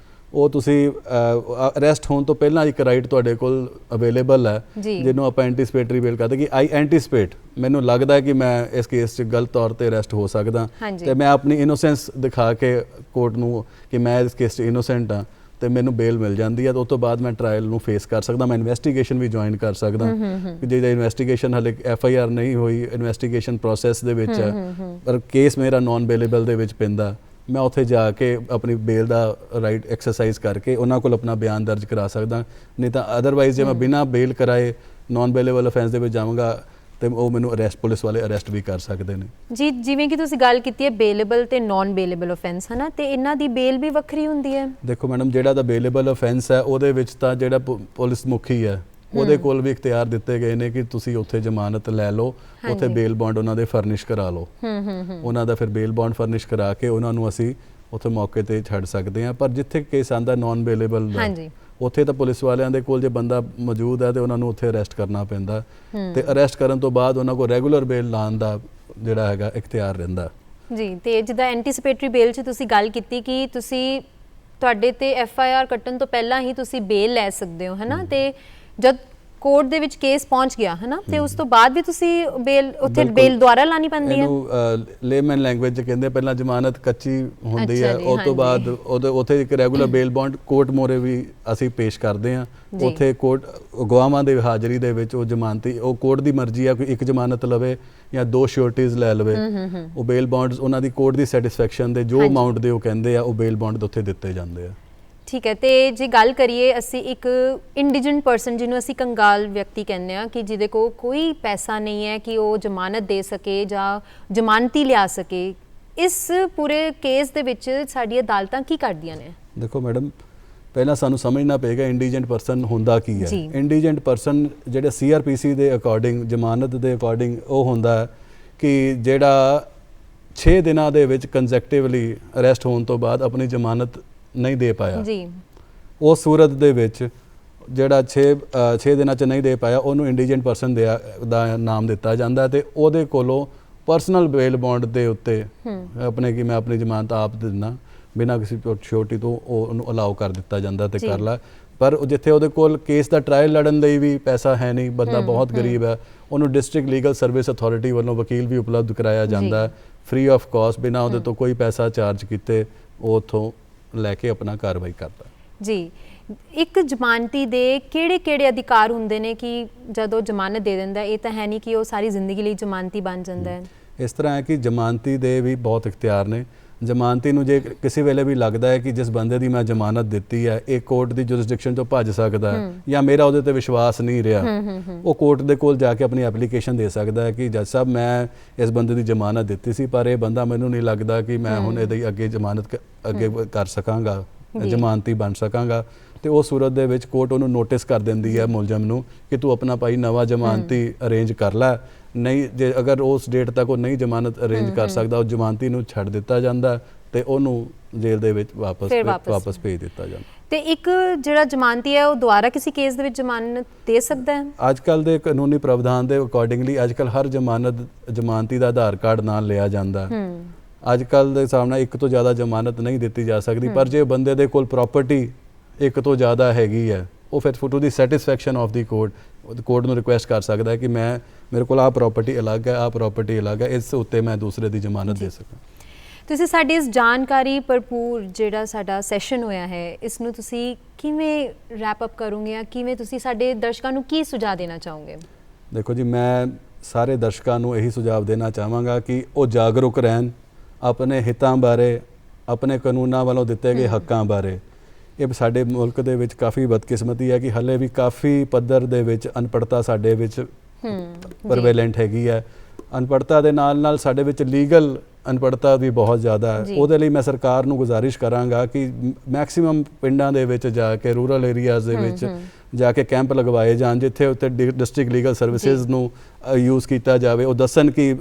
ਉਹ ਤੁਸੀਂ ਅਰੈਸਟ ਹੋਣ ਤੋਂ ਪਹਿਲਾਂ ਇੱਕ ਰਾਈਟ ਤੁਹਾਡੇ ਕੋਲ ਅਵੇਲੇਬਲ ਹੈ ਜਿਹਨੂੰ ਆਪਾਂ ਐਂਟੀਸਿਪੇਟਰੀ ਬੇਲ ਕਹਿੰਦੇ ਕਿ ਆਈ ਐਂਟੀਸਿਪੇਟ, ਮੈਨੂੰ ਲੱਗਦਾ ਕਿ ਮੈਂ ਇਸ ਕੇਸ 'ਚ ਗਲਤ ਤੌਰ ਤੇ ਅਰੈਸਟ ਹੋ ਸਕਦਾ ਤੇ ਮੈਂ ਆਪਣੀ ਇਨੋਸੈਂਸ ਦਿਖਾ ਕੇ ਕੋਰਟ ਨੂੰ ਕਿ ਮੈਂ ਇਸ ਕੇਸ 'ਚ ਇਨੋਸੈਂਟ ਹਾਂ ਤੇ ਮੈਨੂੰ ਬੇਲ ਮਿਲ ਜਾਂਦੀ ਹੈ। ਤੇ ਉਸ ਤੋਂ ਬਾਅਦ ਮੈਂ ਟਰਾਇਲ ਨੂੰ ਫੇਸ ਕਰ ਸਕਦਾ, ਮੈਂ ਇਨਵੈਸਟੀਗੇਸ਼ਨ ਵੀ ਜੁਆਇਨ ਕਰ ਸਕਦਾ। ਜੇ ਇਨਵੈਸਟੀਗੇਸ਼ਨ ਹਾਲੇ FIR ਨਹੀਂ ਹੋਈ, ਇਨਵੈਸਟੀਗੇਸ਼ਨ ਪ੍ਰੋਸੈਸ ਦੇ ਵਿੱਚ ਹੈ, ਪਰ ਕੇਸ ਮੇਰਾ ਨਾਨ ਬੇਲੇਬਲ ਦੇ ਵਿੱਚ ਪੈਂਦਾ, ਮੈਂ ਉੱਥੇ ਜਾ ਕੇ ਆਪਣੀ ਬੇਲ ਦਾ ਰਾਈਟ ਐਕਸਰਸਾਈਜ਼ ਕਰਕੇ ਉਹਨਾਂ ਕੋਲ ਆਪਣਾ ਬਿਆਨ ਦਰਜ ਕਰਾ ਸਕਦਾ। ਨਹੀਂ ਤਾਂ ਅਦਰਵਾਈਜ਼ ਜੇ ਮੈਂ ਬਿਨਾਂ ਬੇਲ ਕਰਾਏ ਨਾਨ ਬੇਲੇਬਲ ਅਫੈਂਸ ਦੇ ਵਿੱਚ ਜਾਵਾਂਗਾ ਤੇ ਉਹ ਮੈਨੂੰ ਪੁਲਿਸ ਵਾਲੇ ਅਰੈਸਟ ਵੀ ਕਰ ਸਕਦੇ ਨੇ। ਜੀ, ਜਿਵੇਂ ਕਿ ਤੁਸੀਂ ਗੱਲ ਕੀਤੀ ਹੈ ਬੇਲੇਬਲ ਤੇ ਨਾਨ ਬੇਲੇਬਲ ਅਫੈਂਸ, ਹੈ ਨਾ, ਤੇ ਇਹਨਾਂ ਦੀ ਬੇਲ ਵੀ ਵੱਖਰੀ ਹੁੰਦੀ ਹੈ? ਦੇਖੋ ਮੈਡਮ, ਜਿਹੜਾ ਤਾਂ ਬੇਲੇਬਲ ਅਫੈਂਸ ਹੈ ਉਹਦੇ ਵਿੱਚ ਤਾਂ ਜਿਹੜਾ ਪੁਲਿਸ ਮੁਖੀ ਹੈ ਉਹਦੇ ਕੋਲ ਵੀ ਇਖਤਿਆਰ ਦਿੱਤੇ ਗਏ ਨੇ ਕਿ ਤੁਸੀਂ ਉੱਥੇ ਜ਼ਮਾਨਤ ਲੈ ਲਓ, ਉੱਥੇ ਬੇਲ ਬੌਂਡ ਉਹਨਾਂ ਦੇ ਫਰਨਿਸ਼ ਕਰਾ ਲਓ। ਉਹਨਾਂ ਦਾ ਫਿਰ ਬੇਲ ਬੌਂਡ ਫਰਨਿਸ਼ ਕਰਾ ਕੇ ਉਹਨਾਂ ਨੂੰ ਅਸੀਂ ਉੱਥੇ ਮੌਕੇ ਤੇ ਛੱਡ ਸਕਦੇ ਹਾਂ। ਪਰ ਜਿੱਥੇ ਕੇਸ ਆਂਦਾ ਨਾਨ ਬੇਲੇਬਲ ਦਾ, ਉੱਥੇ ਤਾਂ ਪੁਲਿਸ ਵਾਲਿਆਂ ਦੇ ਕੋਲ ਜੇ ਬੰਦਾ ਮੌਜੂਦ ਹੈ ਤੇ ਉਹਨਾਂ ਨੂੰ ਉੱਥੇ ਅਰੈਸਟ ਕਰਨਾ ਪੈਂਦਾ ਤੇ ਅਰੈਸਟ ਕਰਨ ਤੋਂ ਬਾਅਦ ਉਹਨਾਂ ਕੋਲ ਰੈਗੂਲਰ ਬੇਲ ਲਾਉਣ ਦਾ ਜਿਹੜਾ ਹੈਗਾ ਇਖਤਿਆਰ ਰਹਿੰਦਾ। ਜੀ, ਤੇ ਜਿੱਦਾਂ ਐਂਟੀਸਿਪੇਟਰੀ ਬੇਲ 'ਚ ਤੁਸੀਂ ਗੱਲ ਕੀਤੀ ਕਿ ਤੁਸੀਂ ਤੁਹਾਡੇ ਤੇ FIR ਕੱਟਣ ਤੋਂ ਪਹਿਲਾਂ ਹੀ ਤੁਸੀਂ ਬੇਲ ਲੈ ਸਕਦੇ ਹੋ, ਹੈ ਨਾ, ਤੇ ਜਦ ਕੋਰਟ ਦੇ ਵਿੱਚ ਕੇਸ ਪਹੁੰਚ ਗਿਆ, ਹੈ ਨਾ, ਤੇ ਉਸ ਤੋਂ ਬਾਅਦ ਵੀ ਤੁਸੀਂ ਬੇਲ ਉੱਥੇ ਬੇਲ ਦੁਆਰਾ ਲਾਣੀ ਪੈਂਦੀ ਹੈ? ਇਹਨੂੰ ਲੇਮਨ ਲੈਂਗੁਏਜ 'ਚ ਕਹਿੰਦੇ ਪਹਿਲਾਂ ਜ਼ਮਾਨਤ ਕੱਚੀ ਹੁੰਦੀ ਹੈ, ਉਸ ਤੋਂ ਬਾਅਦ ਉੱਥੇ ਇੱਕ ਰੈਗੂਲਰ ਬੇਲ ਬੌਂਡ ਕੋਰਟ ਮੋਰੇ ਵੀ ਅਸੀਂ ਪੇਸ਼ ਕਰਦੇ ਹਾਂ। ਉੱਥੇ ਕੋਰਟ ਗਵਾਹਾਂ ਦੇ ਹਾਜ਼ਰੀ ਦੇ ਵਿੱਚ ਉਹ ਜ਼ਮਾਨਤੀ, ਉਹ ਕੋਰਟ ਦੀ ਮਰਜ਼ੀ ਹੈ ਕੋਈ ਇੱਕ ਜ਼ਮਾਨਤ ਲਵੇ ਜਾਂ 2 ਸ਼ੋਰਟੀਜ਼ ਲੈ ਲਵੇ, ਉਹ ਬੇਲ ਬੌਂਡਸ ਉਹਨਾਂ ਦੀ ਕੋਰਟ ਦੀ ਸੈਟਿਸਫੈਕਸ਼ਨ ਦੇ ਜੋ ਅਮਾਊਂਟ ਦੇ ਉਹ ਕਹਿੰਦੇ ਆ ਉਹ ਬੇਲ ਬੌਂਡ ਉੱਥੇ ਦਿੱਤੇ ਜਾਂਦੇ ਆ। ਠੀਕ ਹੈ, ਤੇ ਜੇ ਗੱਲ ਕਰੀਏ ਅਸੀਂ ਇੱਕ ਇੰਡੀਜੈਂਟ ਪਰਸਨ ਜਿਹਨੂੰ ਅਸੀਂ ਕੰਗਾਲ ਵਿਅਕਤੀ ਕਹਿੰਦੇ ਹਾਂ ਕਿ ਜਿਹਦੇ ਕੋਲ ਕੋਈ ਪੈਸਾ ਨਹੀਂ ਹੈ ਕਿ ਉਹ ਜ਼ਮਾਨਤ ਦੇ ਸਕੇ ਜਾਂ ਜ਼ਮਾਨਤੀ ਲਿਆ ਸਕੇ, ਇਸ ਪੂਰੇ ਕੇਸ ਦੇ ਵਿੱਚ ਸਾਡੀਆਂ ਅਦਾਲਤਾਂ ਕੀ ਕਰਦੀਆਂ ਨੇ? ਦੇਖੋ ਮੈਡਮ, ਪਹਿਲਾਂ ਸਾਨੂੰ ਸਮਝਣਾ ਪਏਗਾ ਇੰਡੀਜੈਂਟ ਪਰਸਨ ਹੁੰਦਾ ਕੀ ਹੈ। ਇੰਡੀਜੈਂਟ ਪਰਸਨ ਜਿਹੜਾ CRPC ਦੇ ਅਕੋਰਡਿੰਗ, ਜ਼ਮਾਨਤ ਦੇ ਅਕੋਰਡਿੰਗ ਉਹ ਹੁੰਦਾ ਹੈ ਕਿ ਜਿਹੜਾ 6 ਦਿਨਾਂ ਦੇ ਵਿੱਚ ਕੰਜ਼ੈਕਟਿਵਲੀ ਅਰੈਸਟ ਹੋਣ ਤੋਂ ਬਾਅਦ ਆਪਣੀ ਜ਼ਮਾਨਤ ਨਹੀਂ ਦੇ ਪਾਇਆ ਜੀ, ਉਸ ਸੂਰਤ ਦੇ ਵਿੱਚ ਜਿਹੜਾ 6 ਦਿਨਾਂ 'ਚ ਨਹੀਂ ਦੇ ਪਾਇਆ ਉਹਨੂੰ ਇੰਡੀਜੈਂਟ ਪਰਸਨ ਦਾ ਨਾਮ ਦਿੱਤਾ ਜਾਂਦਾ ਤੇ ਉਹਦੇ ਕੋਲੋਂ ਪਰਸਨਲ ਬੇਲ ਬੌਂਡ ਦੇ ਉੱਤੇ ਆਪਣੇ ਕਿ ਮੈਂ ਆਪਣੀ ਜ਼ਮਾਨਤ ਆਪ ਦਿੰਦਾ ਬਿਨਾਂ ਕਿਸੇ ਛੋਟੀ ਤੋਂ ਉਹਨੂੰ ਅਲਾਉ ਕਰ ਦਿੱਤਾ ਜਾਂਦਾ ਤੇ ਕਰ ਲਾ। ਪਰ ਜਿੱਥੇ ਉਹਦੇ ਕੋਲ ਕੇਸ ਦਾ ਟਰਾਇਲ ਲੜਨ ਲਈ ਵੀ ਪੈਸਾ ਹੈ ਨਹੀਂ, ਬੰਦਾ ਬਹੁਤ ਗਰੀਬ ਹੈ, ਉਹਨੂੰ ਡਿਸਟ੍ਰਿਕਟ ਲੀਗਲ ਸਰਵਿਸ ਅਥਾਰਟੀ ਵੱਲੋਂ ਵਕੀਲ ਵੀ ਉਪਲਬਧ ਕਰਾਇਆ ਜਾਂਦਾ ਫ੍ਰੀ ਆਫ ਕਾਸਟ, ਬਿਨਾਂ ਉਹਦੇ ਤੋਂ ਕੋਈ ਪੈਸਾ ਚਾਰਜ ਕੀਤੇ ਉਹ ਉੱਥੋਂ ਲੈ ਕੇ ਆਪਣਾ ਕਾਰਵਾਈ ਕਰਦਾ। ਜੀ, ਇੱਕ ਜ਼ਮਾਨਤੀ ਦੇ ਕਿਹੜੇ ਅਧਿਕਾਰ ਹੁੰਦੇ ਨੇ ਕਿ ਜਦੋਂ ਜ਼ਮਾਨਤ ਦੇ ਦਿੰਦਾ, ਇਹ ਤਾਂ ਹੈ ਨਹੀਂ ਕਿ ਉਹ ਸਾਰੀ ਜ਼ਿੰਦਗੀ ਲਈ ਜ਼ਮਾਨਤੀ ਬਣ ਜਾਂਦਾ ਹੈ। ਇਸ ਤਰ੍ਹਾਂ ਹੈ ਕਿ ਜ਼ਮਾਨਤੀ ਦੇ ਵੀ ਬਹੁਤ ਇਖਤਿਆਰ ਨੇ। ਜ਼ਮਾਨਤੀ ਨੂੰ ਜੇ ਕਿਸੇ ਵੇਲੇ ਵੀ ਲੱਗਦਾ ਹੈ ਕਿ ਜਿਸ ਬੰਦੇ ਦੀ ਮੈਂ ਜ਼ਮਾਨਤ ਦਿੱਤੀ ਹੈ ਇਹ ਕੋਰਟ ਦੀ ਜੁਰਿਸਡਿਕਸ਼ਨ ਤੋਂ ਭੱਜ ਸਕਦਾ ਹੈ ਜਾਂ ਮੇਰਾ ਉਹਦੇ ਤੇ ਵਿਸ਼ਵਾਸ ਨਹੀਂ ਰਿਹਾ, ਉਹ ਕੋਰਟ ਦੇ ਕੋਲ ਜਾ ਕੇ ਆਪਣੀ ਐਪਲੀਕੇਸ਼ਨ ਦੇ ਸਕਦਾ ਹੈ ਕਿ ਜੱਜ ਸਾਹਿਬ ਮੈਂ ਇਸ ਬੰਦੇ ਦੀ ਜ਼ਮਾਨਤ ਦਿੱਤੀ ਸੀ ਪਰ ਇਹ ਬੰਦਾ ਮੈਨੂੰ ਨਹੀਂ ਲੱਗਦਾ ਕਿ ਮੈਂ ਹੁਣ ਇਹਦੀ ਅੱਗੇ ਜ਼ਮਾਨਤ ਅੱਗੇ ਕਰ ਸਕਾਂਗਾ, ਜ਼ਮਾਨਤੀ ਬਣ ਸਕਾਂਗਾ। ਤੇ ਉਸ ਸੂਰਤ ਦੇ ਵਿੱਚ ਕੋਰਟ ਉਹਨੂੰ ਨੋਟਿਸ ਕਰ ਦਿੰਦੀ ਹੈ ਮੁਲਜ਼ਮ ਨੂੰ ਕਿ ਤੂੰ ਆਪਣਾ ਭਾਈ ਨਵਾਂ ਜ਼ਮਾਨਤੀ ਅਰੇਂਜ ਕਰ ਲੈ। ਨਹੀਂ ਜੇ ਅਗਰ ਉਸ ਡੇਟ ਤੱਕ ਉਹ ਨਹੀਂ ਜ਼ਮਾਨਤ ਅਰੇਂਜ ਕਰ ਸਕਦਾ ਉਹ ਜ਼ਮਾਨਤੀ ਨੂੰ ਛੱਡ ਦਿੱਤਾ ਜਾਂਦਾ ਤੇ ਉਹਨੂੰ ਜੇਲ੍ਹ ਦੇ ਵਿੱਚ ਵਾਪਸ ਭੇਜ ਦਿੱਤਾ ਜਾਂਦਾ। ਤੇ ਇੱਕ ਜਿਹੜਾ ਜ਼ਮਾਨਤੀ ਹੈ ਉਹ ਦੁਬਾਰਾ ਕਿਸੇ ਕੇਸ ਦੇ ਵਿੱਚ ਜ਼ਮਾਨਤ ਦੇ ਸਕਦਾ ਹੈ? ਅੱਜ ਕੱਲ੍ਹ ਦੇ ਕਾਨੂੰਨੀ ਪ੍ਰਾਵਧਾਨ ਦੇ ਅਕੋਰਡਿੰਗਲੀ ਅੱਜ ਕੱਲ੍ਹ ਹਰ ਜ਼ਮਾਨਤੀ ਦਾ ਆਧਾਰ ਕਾਰਡ ਨਾਲ ਲਿਆ ਜਾਂਦਾ। ਅੱਜ ਕੱਲ੍ਹ ਦੇ ਹਿਸਾਬ ਨਾਲ ਇੱਕ ਤੋਂ ਜ਼ਿਆਦਾ ਜ਼ਮਾਨਤ ਨਹੀਂ ਦਿੱਤੀ ਜਾ ਸਕਦੀ, ਪਰ ਜੇ ਬੰਦੇ ਦੇ ਕੋਲ ਪ੍ਰਾਪਰਟੀ ਇੱਕ ਤੋਂ ਜ਼ਿਆਦਾ ਹੈਗੀ ਹੈ ਉਹ ਫਿਰ to the satisfaction of the court ਨੂੰ ਰਿਕੁਐਸਟ ਕਰ ਸਕਦਾ ਹੈ ਕਿ ਮੇਰੇ ਕੋਲ ਆਹ ਪ੍ਰਾਪਰਟੀ ਅਲੱਗ ਹੈ, ਆਹ ਪ੍ਰਾਪਰਟੀ ਅਲੱਗ ਹੈ, ਇਸ ਉੱਤੇ ਮੈਂ ਦੂਸਰੇ ਦੀ ਜ਼ਮਾਨਤ ਦੇ ਸਕਾਂ। ਤੁਸੀਂ ਸਾਡੀ ਇਸ ਜਾਣਕਾਰੀ ਭਰਪੂਰ ਜਿਹੜਾ ਸਾਡਾ ਸੈਸ਼ਨ ਹੋਇਆ ਹੈ ਇਸ ਨੂੰ ਤੁਸੀਂ ਕਿਵੇਂ ਰੈਪ ਅਪ ਕਰੋਗੇ ਜਾਂ ਕਿਵੇਂ ਤੁਸੀਂ ਸਾਡੇ ਦਰਸ਼ਕਾਂ ਨੂੰ ਕੀ ਸੁਝਾਅ ਦੇਣਾ ਚਾਹੋਗੇ? ਦੇਖੋ ਜੀ, ਮੈਂ ਸਾਰੇ ਦਰਸ਼ਕਾਂ ਨੂੰ ਇਹੀ ਸੁਝਾਅ ਦੇਣਾ ਚਾਹਾਂਗਾ ਕਿ ਉਹ ਜਾਗਰੂਕ ਰਹਿਣ ਆਪਣੇ ਹਿੱਤਾਂ ਬਾਰੇ, ਆਪਣੇ ਕਾਨੂੰਨਾਂ ਵੱਲੋਂ ਦਿੱਤੇ ਗਏ ਹੱਕਾਂ ਬਾਰੇ। ਇਹ ਸਾਡੇ ਮੁਲਕ ਦੇ ਵਿੱਚ ਕਾਫੀ ਬਦਕਿਸਮਤੀ ਹੈ ਕਿ ਹਾਲੇ ਵੀ ਕਾਫੀ ਪੱਧਰ ਦੇ ਵਿੱਚ ਅਨਪੜ੍ਹਤਾ ਸਾਡੇ ਵਿੱਚ ਪ੍ਰਵੇਲੈਂਟ ਹੈਗੀ ਹੈ। ਅਨਪੜ੍ਹਤਾ ਦੇ ਨਾਲ ਨਾਲ ਸਾਡੇ ਵਿੱਚ ਲੀਗਲ ਅਨਪੜ੍ਹਤਾ ਵੀ ਬਹੁਤ ਜ਼ਿਆਦਾ ਹੈ। ਉਹਦੇ ਲਈ ਮੈਂ ਸਰਕਾਰ ਨੂੰ ਗੁਜ਼ਾਰਿਸ਼ ਕਰਾਂਗਾ ਕਿ ਮੈਕਸਿਮਮ ਪਿੰਡਾਂ ਦੇ ਵਿੱਚ ਜਾ ਕੇ, ਰੂਰਲ ਏਰੀਆਜ਼ ਦੇ ਵਿੱਚ ਜਾ ਕੇ ਕੈਂਪ ਲਗਵਾਏ ਜਾਣ ਜਿੱਥੇ ਉੱਤੇ ਡਿਸਟ੍ਰਿਕਟ ਲੀਗਲ ਸਰਵਿਸਿਜ਼ ਨੂੰ ਯੂਜ਼ ਕੀਤਾ ਜਾਵੇ। ਉਹ ਦੱਸਣ ਕਿ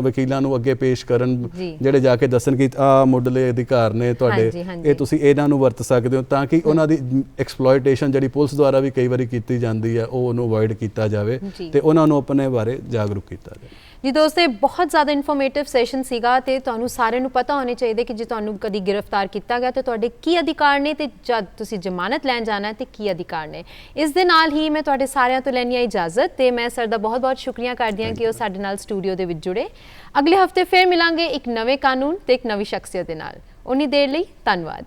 ਵਕੀਲਾਂ ਨੂੰ ਅੱਗੇ ਪੇਸ਼ ਕਰਨ, ਜਿਹੜੇ ਜਾ ਕੇ ਦੱਸਣ ਕਿ ਆਹ ਮੁੱਢਲੇ ਅਧਿਕਾਰ ਨੇ ਤੁਹਾਡੇ, ਇਹ ਤੁਸੀਂ ਇਹਨਾਂ ਨੂੰ ਵਰਤ ਸਕਦੇ ਹੋ, ਤਾਂ ਕਿ ਉਹਨਾਂ ਦੀ ਐਕਸਪਲੋਇਟੇਸ਼ਨ ਜਿਹੜੀ ਪੁਲਿਸ ਦੁਆਰਾ ਵੀ ਕਈ ਵਾਰੀ ਕੀਤੀ ਜਾਂਦੀ ਹੈ ਉਹ ਉਹਨੂੰ ਅਵੋਇਡ ਕੀਤਾ ਜਾਵੇ ਤੇ ਉਹਨਾਂ ਨੂੰ ਆਪਣੇ ਬਾਰੇ ਜਾਗਰੂਕ ਕੀਤਾ ਜਾਵੇ। ਜੀ ਦੋਸਤੋ, ਇਹ ਬਹੁਤ ਜ਼ਿਆਦਾ ਇਨਫੋਰਮੇਟਿਵ ਸੈਸ਼ਨ ਸੀਗਾ ਤੇ ਤੁਹਾਨੂੰ ਸਾਰਿਆਂ ਨੂੰ ਪਤਾ ਹੋਣੇ ਚਾਹੀਦੇ ਕਿ ਜੇ ਤੁਹਾਨੂੰ ਕਦੀ ਗ੍ਰਿਫਤਾਰ ਕੀਤਾ ਗਿਆ ਤੇ ਤੁਹਾਡੇ ਕੀ ਅਧਿਕਾਰ ਨੇ ਤੇ ਜਦ ਤੁਸੀਂ ਜ਼ਮਾਨਤ ਲੈਣ ਜਾਣਾ ਤੇ ਕੀ ਅਧਿਕਾਰ ਨੇ। ਇਸ ਦੇ ਨਾਲ ਹੀ ਮੈਂ ਤੁਹਾਡੇ ਸਾਰਿਆਂ ਤੋਂ ਲੈਣੀ ਆ ਇਜਾਜ਼ਤ ਤੇ ਮੈਂ ਸਰ ਦਾ ਬਹੁਤ-ਬਹੁਤ ਸ਼ੁਕਰੀਆ ਕਰਦੀ ਹਾਂ ਕਿ ਉਹ ਸਾਡੇ ਨਾਲ ਸਟੂਡੀਓ ਦੇ ਵਿੱਚ ਜੁੜੇ। ਅਗਲੇ ਹਫਤੇ ਫਿਰ ਮਿਲਾਂਗੇ ਇੱਕ ਨਵੇਂ ਕਾਨੂੰਨ ਤੇ ਇੱਕ ਨਵੀਂ ਸ਼ਖਸੀਅਤ ਦੇ ਨਾਲ। ਉਨੀ ਦੇਰ ਲਈ ਧੰਨਵਾਦ।